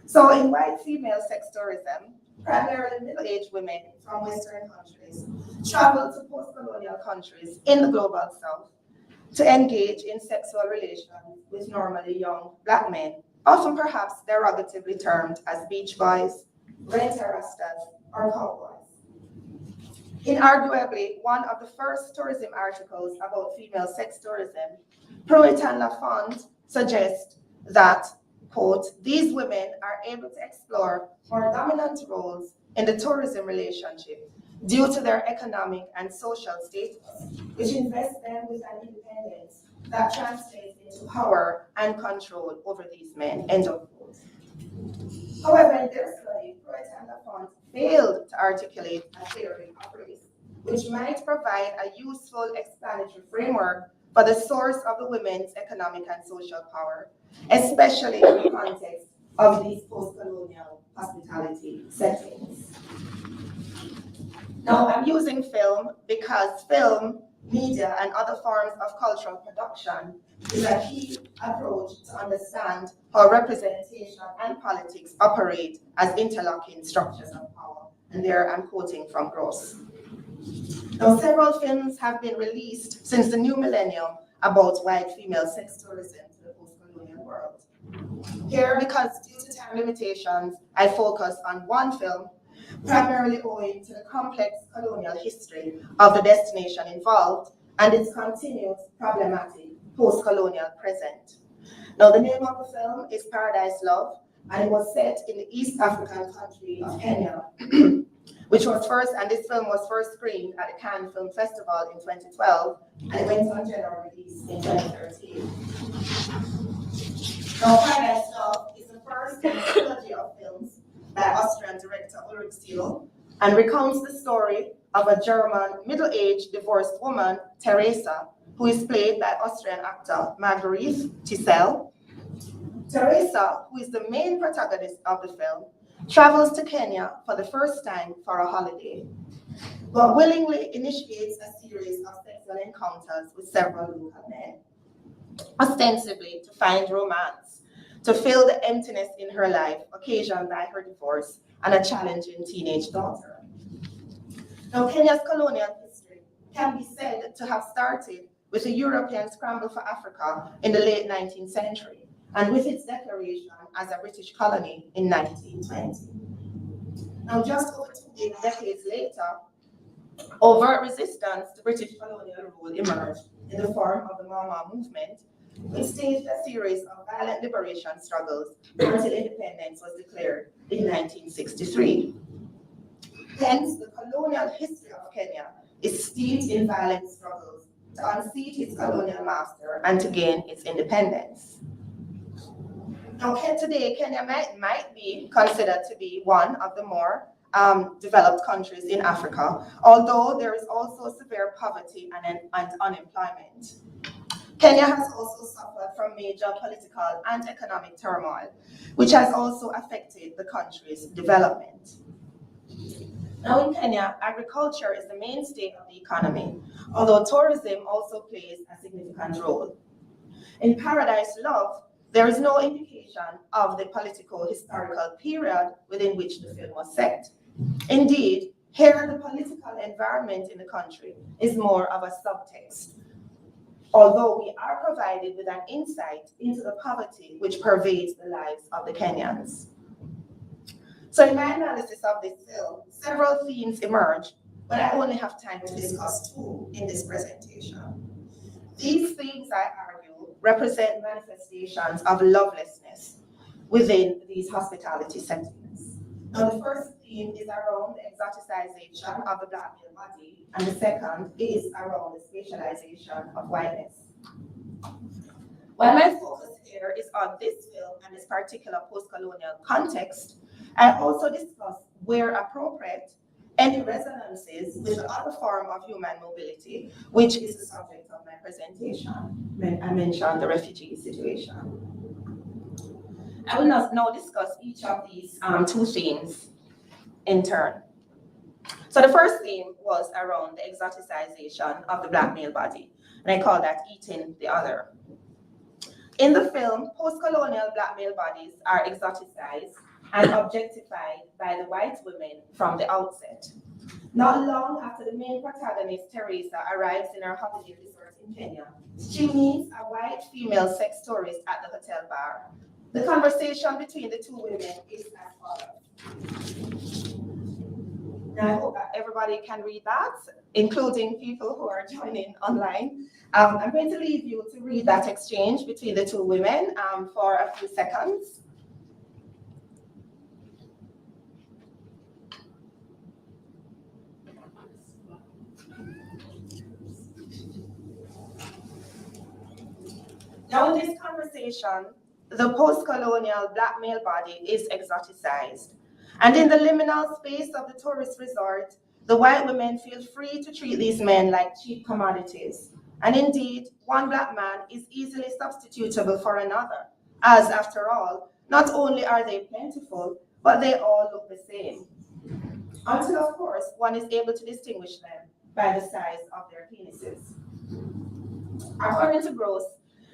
So in white female sex tourism, primarily middle-aged women from Western countries travel to post-colonial countries in the global South to engage in sexual relations with normally young black men, often perhaps derogatively termed as beach boys, rent-a-rastas, or cowboys. Inarguably, one of the first tourism articles about female sex tourism, Pruitt and Lafont suggest that, quote, these women are able to explore more dominant roles in the tourism relationship due to their economic and social status, which invests them with an independence that translates into power and control over these men, end of quote. However, in their study, Pruitt and Lafont failed to articulate a theory of race, which might provide a useful explanatory framework for the source of the women's economic and social power, especially in the context of these post-colonial hospitality settings. Now, I'm using film because film, media, and other forms of cultural production is a key approach to understand how representation and politics operate as interlocking structures of power. And there I'm quoting from Gross. Now, several films have been released since the new millennium about white female sex tourism to the post-colonial Here, because due to time limitations, I focus on one film, primarily owing to the complex colonial history of the destination involved and its continued problematic post-colonial present. Now, the name of the film is Paradise Love, and it was set in the East African country of Kenya, this film was first screened at the Cannes Film Festival in 2012, and it went on general release in 2013. Now, Paradise Love is the first in a trilogy of films by Austrian director Ulrich Stiel, and recounts the story of a German middle-aged divorced woman, Teresa, who is played by Austrian actor Marguerite Tissel. Teresa, who is the main protagonist of the film, travels to Kenya for the first time for a holiday, but willingly initiates a series of sexual encounters with several local men, ostensibly to find romance, to fill the emptiness in her life occasioned by her divorce and a challenging teenage daughter. Now, Kenya's colonial history can be said to have started with the European scramble for Africa in the late 19th century, and with its declaration as a British colony in 1920. Now, just over 2 decades later, overt resistance to British colonial rule emerged in the form of the Mama movement, which staged a series of violent liberation struggles until independence was declared in 1963. Hence, the colonial history of Kenya is steeped in violent struggles to unseat its colonial master and to gain its independence. Now, today, Kenya might be considered to be one of the more developed countries in Africa, although there is also severe poverty and unemployment. Kenya has also suffered from major political and economic turmoil, which has also affected the country's development. Now, in Kenya, agriculture is the mainstay of the economy, although tourism also plays a significant role. In Paradise Love, there is no indication of the political historical period within which the film was set. Indeed, here the political environment in the country is more of a subtext, although we are provided with an insight into the poverty which pervades the lives of the Kenyans. So in my analysis of this film, several themes emerge, but I only have time to discuss two in this presentation. These themes, I argue, represent manifestations of lovelessness within these hospitality settings. Now, the first theme is around the exoticization of the Black male body, and the second is around the spatialization of whiteness. While my focus here is on this film and this particular post-colonial context, I also discuss, where appropriate, any resonances with the other form of human mobility, which is the subject of my presentation when I mentioned the refugee situation. I will now discuss each of these two themes in turn. So the first theme was around the exoticization of the Black male body, and I call that eating the other. In the film, post-colonial Black male bodies are exoticized and objectified by the white women from the outset. Not long after the main protagonist, Teresa, arrives in her holiday resort in Kenya, she meets a white female sex tourist at the hotel bar. The conversation between the two women is as follows. Now, I hope that everybody can read that, including people who are joining online. I'm going to leave you to read that exchange between the two women for a few seconds. Now, in this conversation, the post-colonial Black male body is exoticized. And in the liminal space of the tourist resort, the white women feel free to treat these men like cheap commodities. And indeed, one Black man is easily substitutable for another, as after all, not only are they plentiful, but they all look the same. Until, of course, one is able to distinguish them by the size of their penises. According to Gross,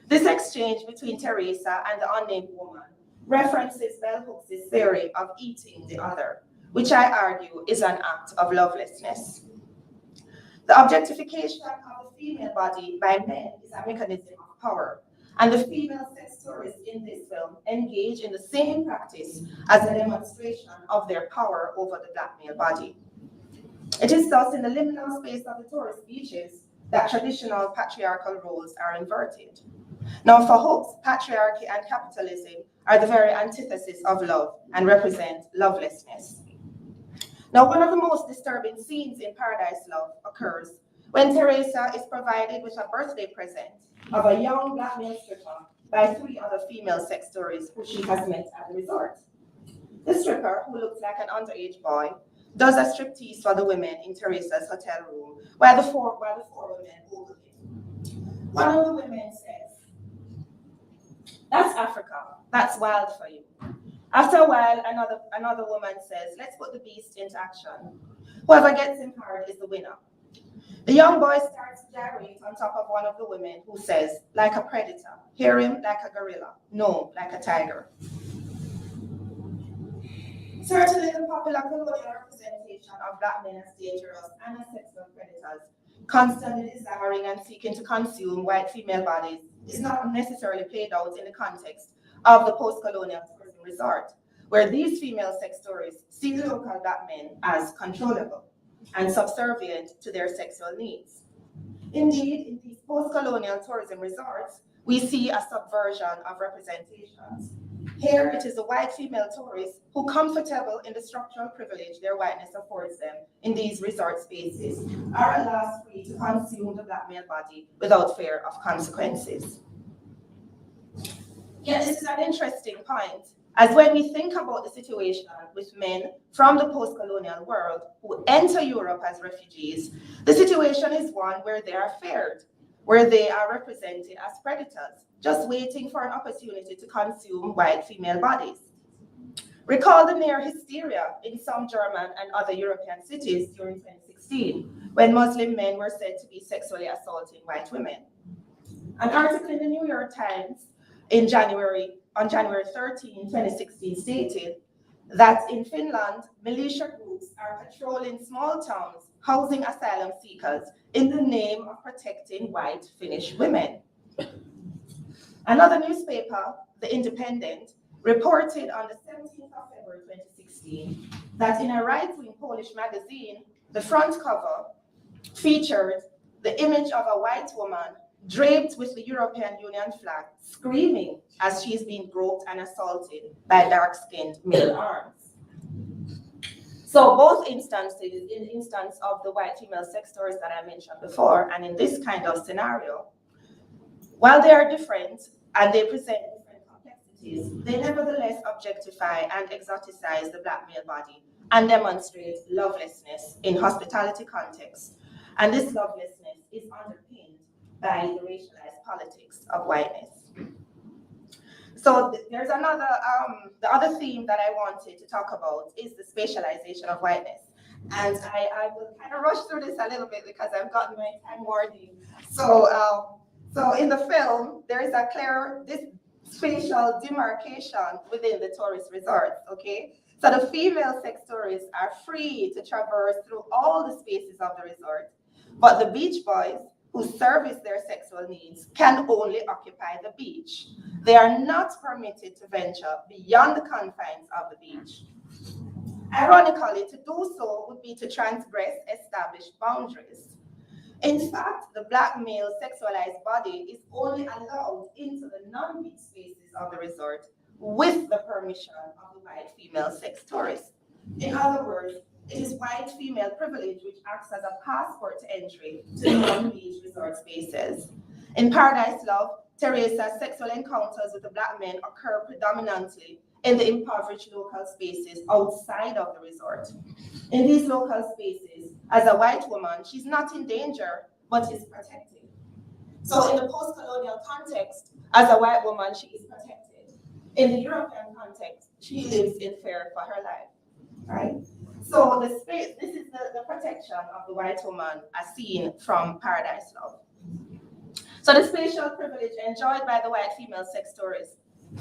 this exchange between Teresa and the unnamed woman references Bell Hooks' theory of eating the other, which I argue is an act of lovelessness. The objectification of the female body by men is a mechanism of power, And the female sex tourists in this film engage in the same practice as a demonstration of their power over the black male body. It is thus in the liminal space of the tourist beaches that traditional patriarchal roles are inverted. Now, for Hobbes, patriarchy and capitalism are the very antithesis of love and represent lovelessness. Now, one of the most disturbing scenes in Paradise Love occurs when Teresa is provided with a birthday present of a young black male stripper by 3 other female sex tourists who she has met at the resort. The stripper, who looks like an underage boy, does a striptease for the women in Teresa's hotel room, while the four women ogle him. One of the women says, "That's Africa. That's wild for you." After a while, another woman says, "Let's put the beast into action. Whoever gets him hard is the winner." The young boy starts to gyrate on top of one of the women, who says, "Like a predator. Hear him, like a gorilla. No, like a tiger." Certainly, the popular colonial representation of black men as dangerous and as sexual predators, constantly desiring and seeking to consume white female bodies, is not necessarily played out in the context of the post-colonial tourism resort, where these female sex tourists see the local black men as controllable and subservient to their sexual needs. Indeed, in these post-colonial tourism resorts, we see a subversion of representations. Here, it is the white female tourists who, comfortable in the structural privilege their whiteness affords them in these resort spaces, are at last free to consume the black male body without fear of consequences. Yet this is an interesting point, as when we think about the situation with men from the post-colonial world who enter Europe as refugees, the situation is one where they are feared, where they are represented as predators, just waiting for an opportunity to consume white female bodies. Recall the near hysteria in some German and other European cities during 2016, when Muslim men were said to be sexually assaulting white women. An article in the New York Times on January 13, 2016 stated that in Finland, militia groups are patrolling small towns, housing asylum seekers in the name of protecting white Finnish women. Another newspaper, The Independent, reported on the 17th of February 2016 that in a right-wing Polish magazine, the front cover featured the image of a white woman draped with the European Union flag, screaming as she's being groped and assaulted by dark-skinned male arms. So both instances, in the instance of the white female sex stories that I mentioned before, and in this kind of scenario, while they are different and they present different complexities, they nevertheless objectify and exoticize the black male body and demonstrate lovelessness in hospitality contexts. And this lovelessness is underpinned by the racialized politics of whiteness. So there's another, the other theme that I wanted to talk about is the spatialization of whiteness. And I will kind of rush through this a little bit because I've gotten my time warning. So in the film, there is a clear spatial demarcation within the tourist resorts, okay? So the female sex tourists are free to traverse through all the spaces of the resort, but the beach boys who service their sexual needs can only occupy the beach. They are not permitted to venture beyond the confines of the beach. Ironically, to do so would be to transgress established boundaries. In fact, the black male sexualized body is only allowed into the non-beach spaces of the resort with the permission of the white female sex tourist. In other words, it is white female privilege which acts as a passport to entry to the non-beach resort spaces. In Paradise Love, Teresa's sexual encounters with the black men occur predominantly in the impoverished local spaces outside of the resort. In these local spaces, as a white woman, she's not in danger, but is protected. So in the post-colonial context, as a white woman, she is protected. In the European context, she lives in fear for her life, right? So this is the protection of the white woman as seen from Paradise Love. So the spatial privilege enjoyed by the white female sex tourists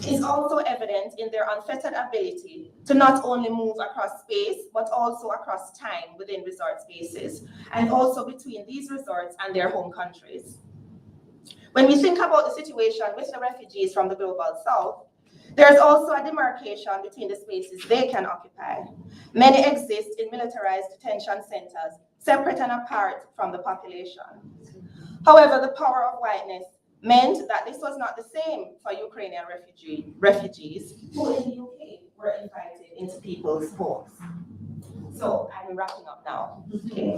is also evident in their unfettered ability to not only move across space, but also across time within resort spaces, and also between these resorts and their home countries. when we think about the situation with the refugees from the global south, there's also a demarcation between the spaces they can occupy. Many exist in militarized detention centers, separate and apart from the population. However, the power of whiteness meant that this was not the same for Ukrainian refugees who in the UK were invited into people's homes. So I'm wrapping up now. Okay.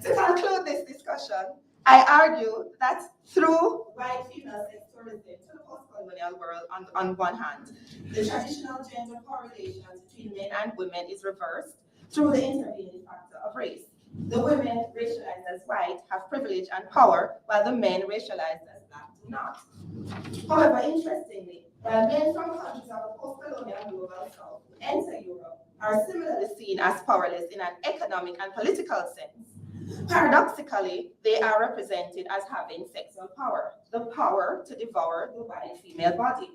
To conclude this discussion, I argue that through white female sex tourism to the post-colonial world on one hand, the traditional gender correlations between men and women is reversed through the intervening factor of race. The women racialized as white have privilege and power, while the men racialized as black do not. However, interestingly, while men from countries of the post-colonial global south who enter Europe are similarly seen as powerless in an economic and political sense, paradoxically, they are represented as having sexual power, the power to devour the white female body.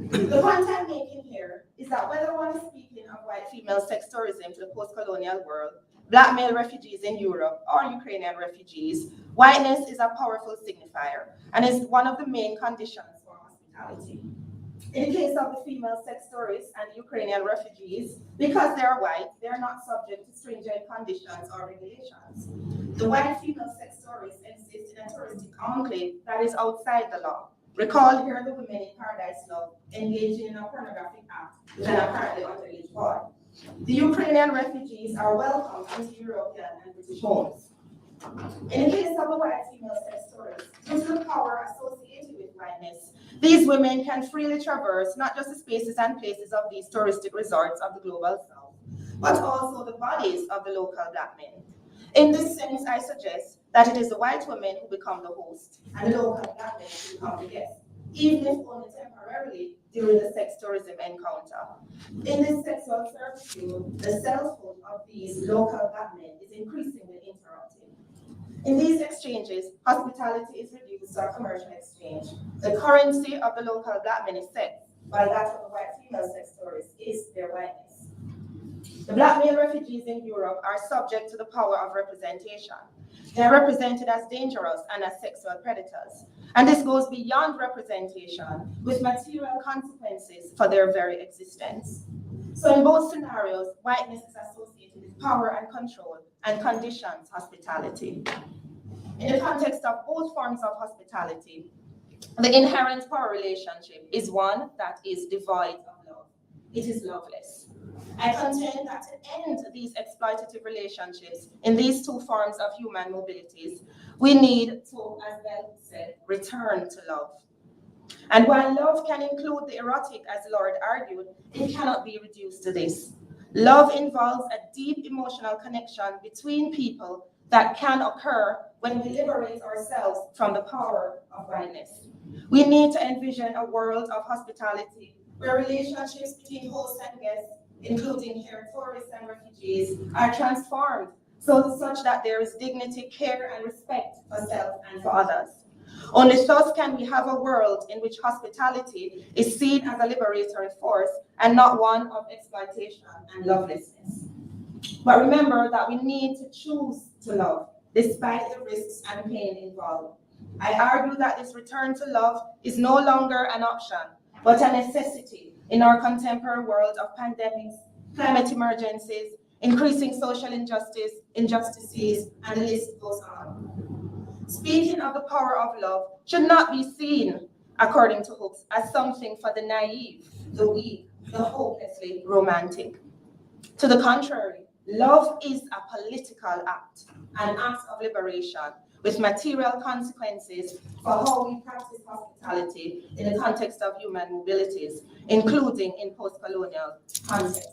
The point I'm making here is that whether one is speaking of white female sex tourism to the post-colonial world, black male refugees in Europe, or Ukrainian refugees, whiteness is a powerful signifier and is one of the main conditions for hospitality. In the case of the female sex tourists and Ukrainian refugees, because they are white, they are not subject to stringent conditions or regulations. The white female sex tourists exist in a touristic enclave that is outside the law. Recall here the women in Paradise Love engaging in a pornographic act with an apparently underage boy. The Ukrainian refugees are welcomed into European and British homes. In the case of the white female sex tourists, due to the power associated with whiteness, these women can freely traverse not just the spaces and places of these touristic resorts of the global south, but also the bodies of the local black men. In this sense, I suggest that it is the white women who become the host and the local black men who become the guests, even if only temporarily during the sex tourism encounter. In this sexual servitude, the selfhood of these local black men is increasingly interrupted. In these exchanges, hospitality is reduced to a commercial exchange. The currency of the local black men is sex, while that of the white female sex tourists is their whiteness. The black male refugees in Europe are subject to the power of representation. They are represented as dangerous and as sexual predators. And this goes beyond representation with material consequences for their very existence. So in both scenarios, whiteness is associated with power and control and conditions hospitality. In the context of both forms of hospitality, the inherent power relationship is one that is devoid of love. It is loveless. I contend that to end these exploitative relationships in these two forms of human mobilities, we need to, as Bell said, return to love. And while love can include the erotic, as Lord argued, it cannot be reduced to this. Love involves a deep emotional connection between people that can occur when we liberate ourselves from the power of whiteness. We need to envision a world of hospitality where relationships between hosts and guests, including here tourists and refugees, are transformed such that there is dignity, care, and respect for self and for others. Only thus can we have a world in which hospitality is seen as a liberatory force and not one of exploitation and lovelessness. But remember that we need to choose to love, despite the risks and pain involved. I argue that this return to love is no longer an option, but a necessity in our contemporary world of pandemics, climate emergencies, increasing social injustices, and the list goes on. Speaking of the power of love should not be seen, according to Hooks, as something for the naive, the weak, the hopelessly romantic. To the contrary, love is a political act, an act of liberation, with material consequences for how we practice hospitality in the context of human mobilities, including in post-colonial contexts.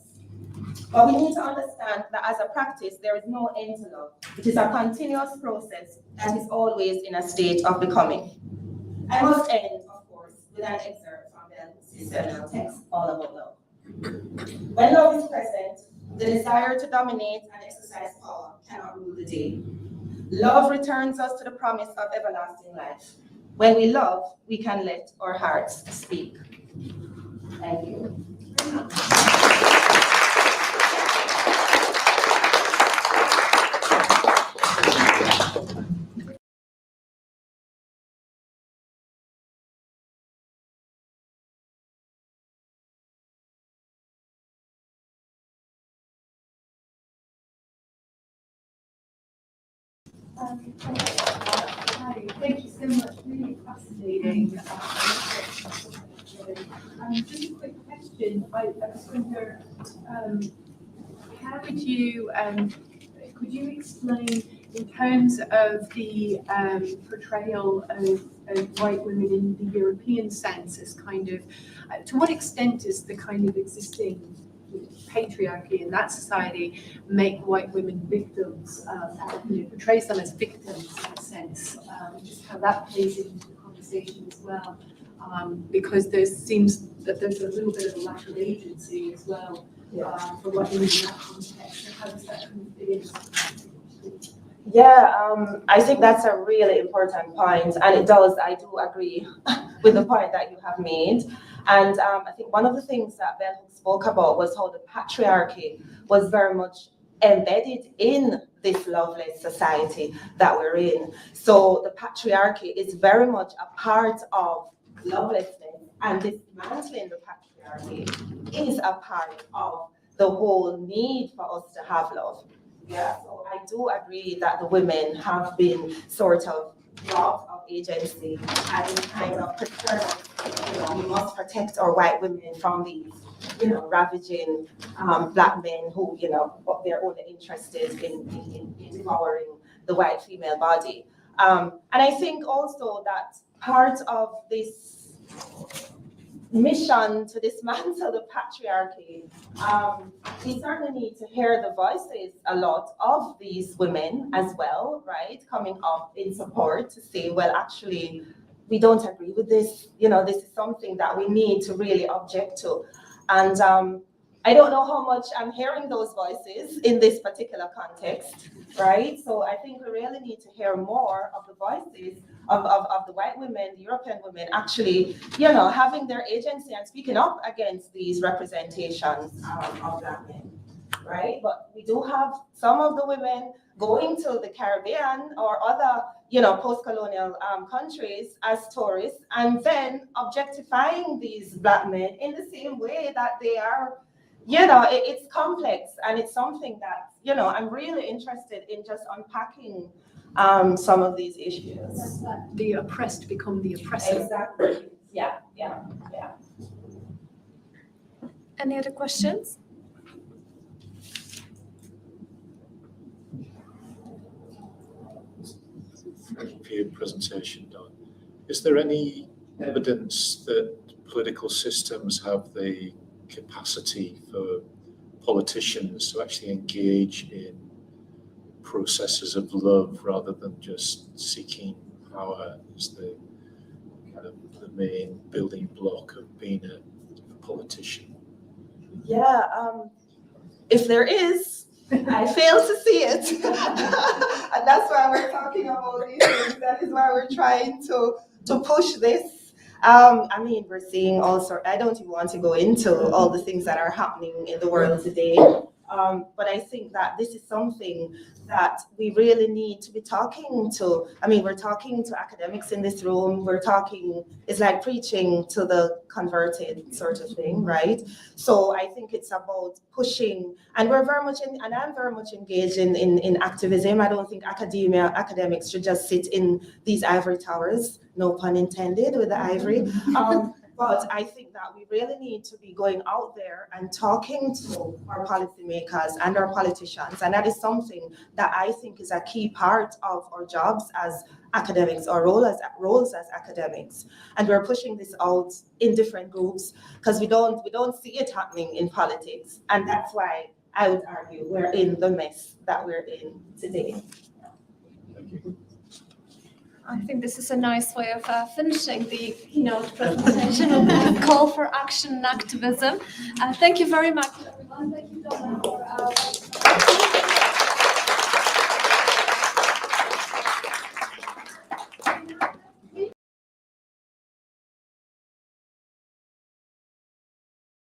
But we need to understand that as a practice, there is no end to love. It is a continuous process that is always in a state of becoming. I must end, of course, with an excerpt from the seminal text, All About Love. When love is present, the desire to dominate and exercise power cannot rule the day. Love returns us to the promise of everlasting life. When we love, we can let our hearts speak. Thank you. Hi, thank you so much. Really fascinating. Just a quick question. I just wonder, how would you, could you explain in terms of the portrayal of white women in the European sense as kind of, to what extent is the kind of existing patriarchy in that society make white women victims, portrays them as victims in a sense, just how that plays into the conversation as well, because there seems that there's a little bit of a lack of agency as well for white women in that context. So how does that kind of fit in? Yeah, I think that's a really important point, and I do agree with the point that you have made. And I think one of the things that Bell spoke about was how the patriarchy was very much embedded in this loveless society that we're in. So the patriarchy is very much a part of lovelessness, and dismantling the patriarchy is a part of the whole need for us to have love. Yeah, so I do agree that the women have been sort of robbed of agency and kind of prepared, we must protect our white women from these, ravaging black men who, they're only interested in devouring the white female body. And I think also that part of this mission to dismantle the patriarchy, we certainly need to hear the voices a lot of these women as well, right? Coming up in support to say, well, actually, we don't agree with this. This is something that we need to really object to. And I don't know how much I'm hearing those voices in this particular context, right? So I think we really need to hear more of the voices of the white women, the European women, actually, having their agency and speaking up against these representations of black men, right? But we do have some of the women going to the Caribbean or other, post-colonial countries as tourists, and then objectifying these black men in the same way that they are. It's complex, and it's something that, I'm really interested in just unpacking some of these issues. The oppressed become the oppressor. Exactly. Yeah. Any other questions? Thank you for your presentation, Don. Is there any evidence that political systems have the capacity for politicians to actually engage in processes of love rather than just seeking power as the kind of the main building block of being a politician? Yeah, if there is, I fail to see it. And that's why we're talking about these things. That is why we're trying to push this. We're seeing all sorts. I don't even want to go into all the things that are happening in the world today. But I think that this is something that we really need to be talking to. We're talking to academics in this room. It's like preaching to the converted sort of thing, right? So I think it's about pushing, and I'm very much engaged in activism. I don't think academics should just sit in these ivory towers, no pun intended with the ivory. But I think that we really need to be going out there and talking to our policymakers and our politicians. And that is something that I think is a key part of our jobs as academics, or roles as academics. And we're pushing this out in different groups because we don't see it happening in politics. And that's why I would argue we're in the mess that we're in today. Thank you. I think this is a nice way of finishing the keynote presentation with a call for action and activism. Thank you very much, everyone. Thank you, Donna, for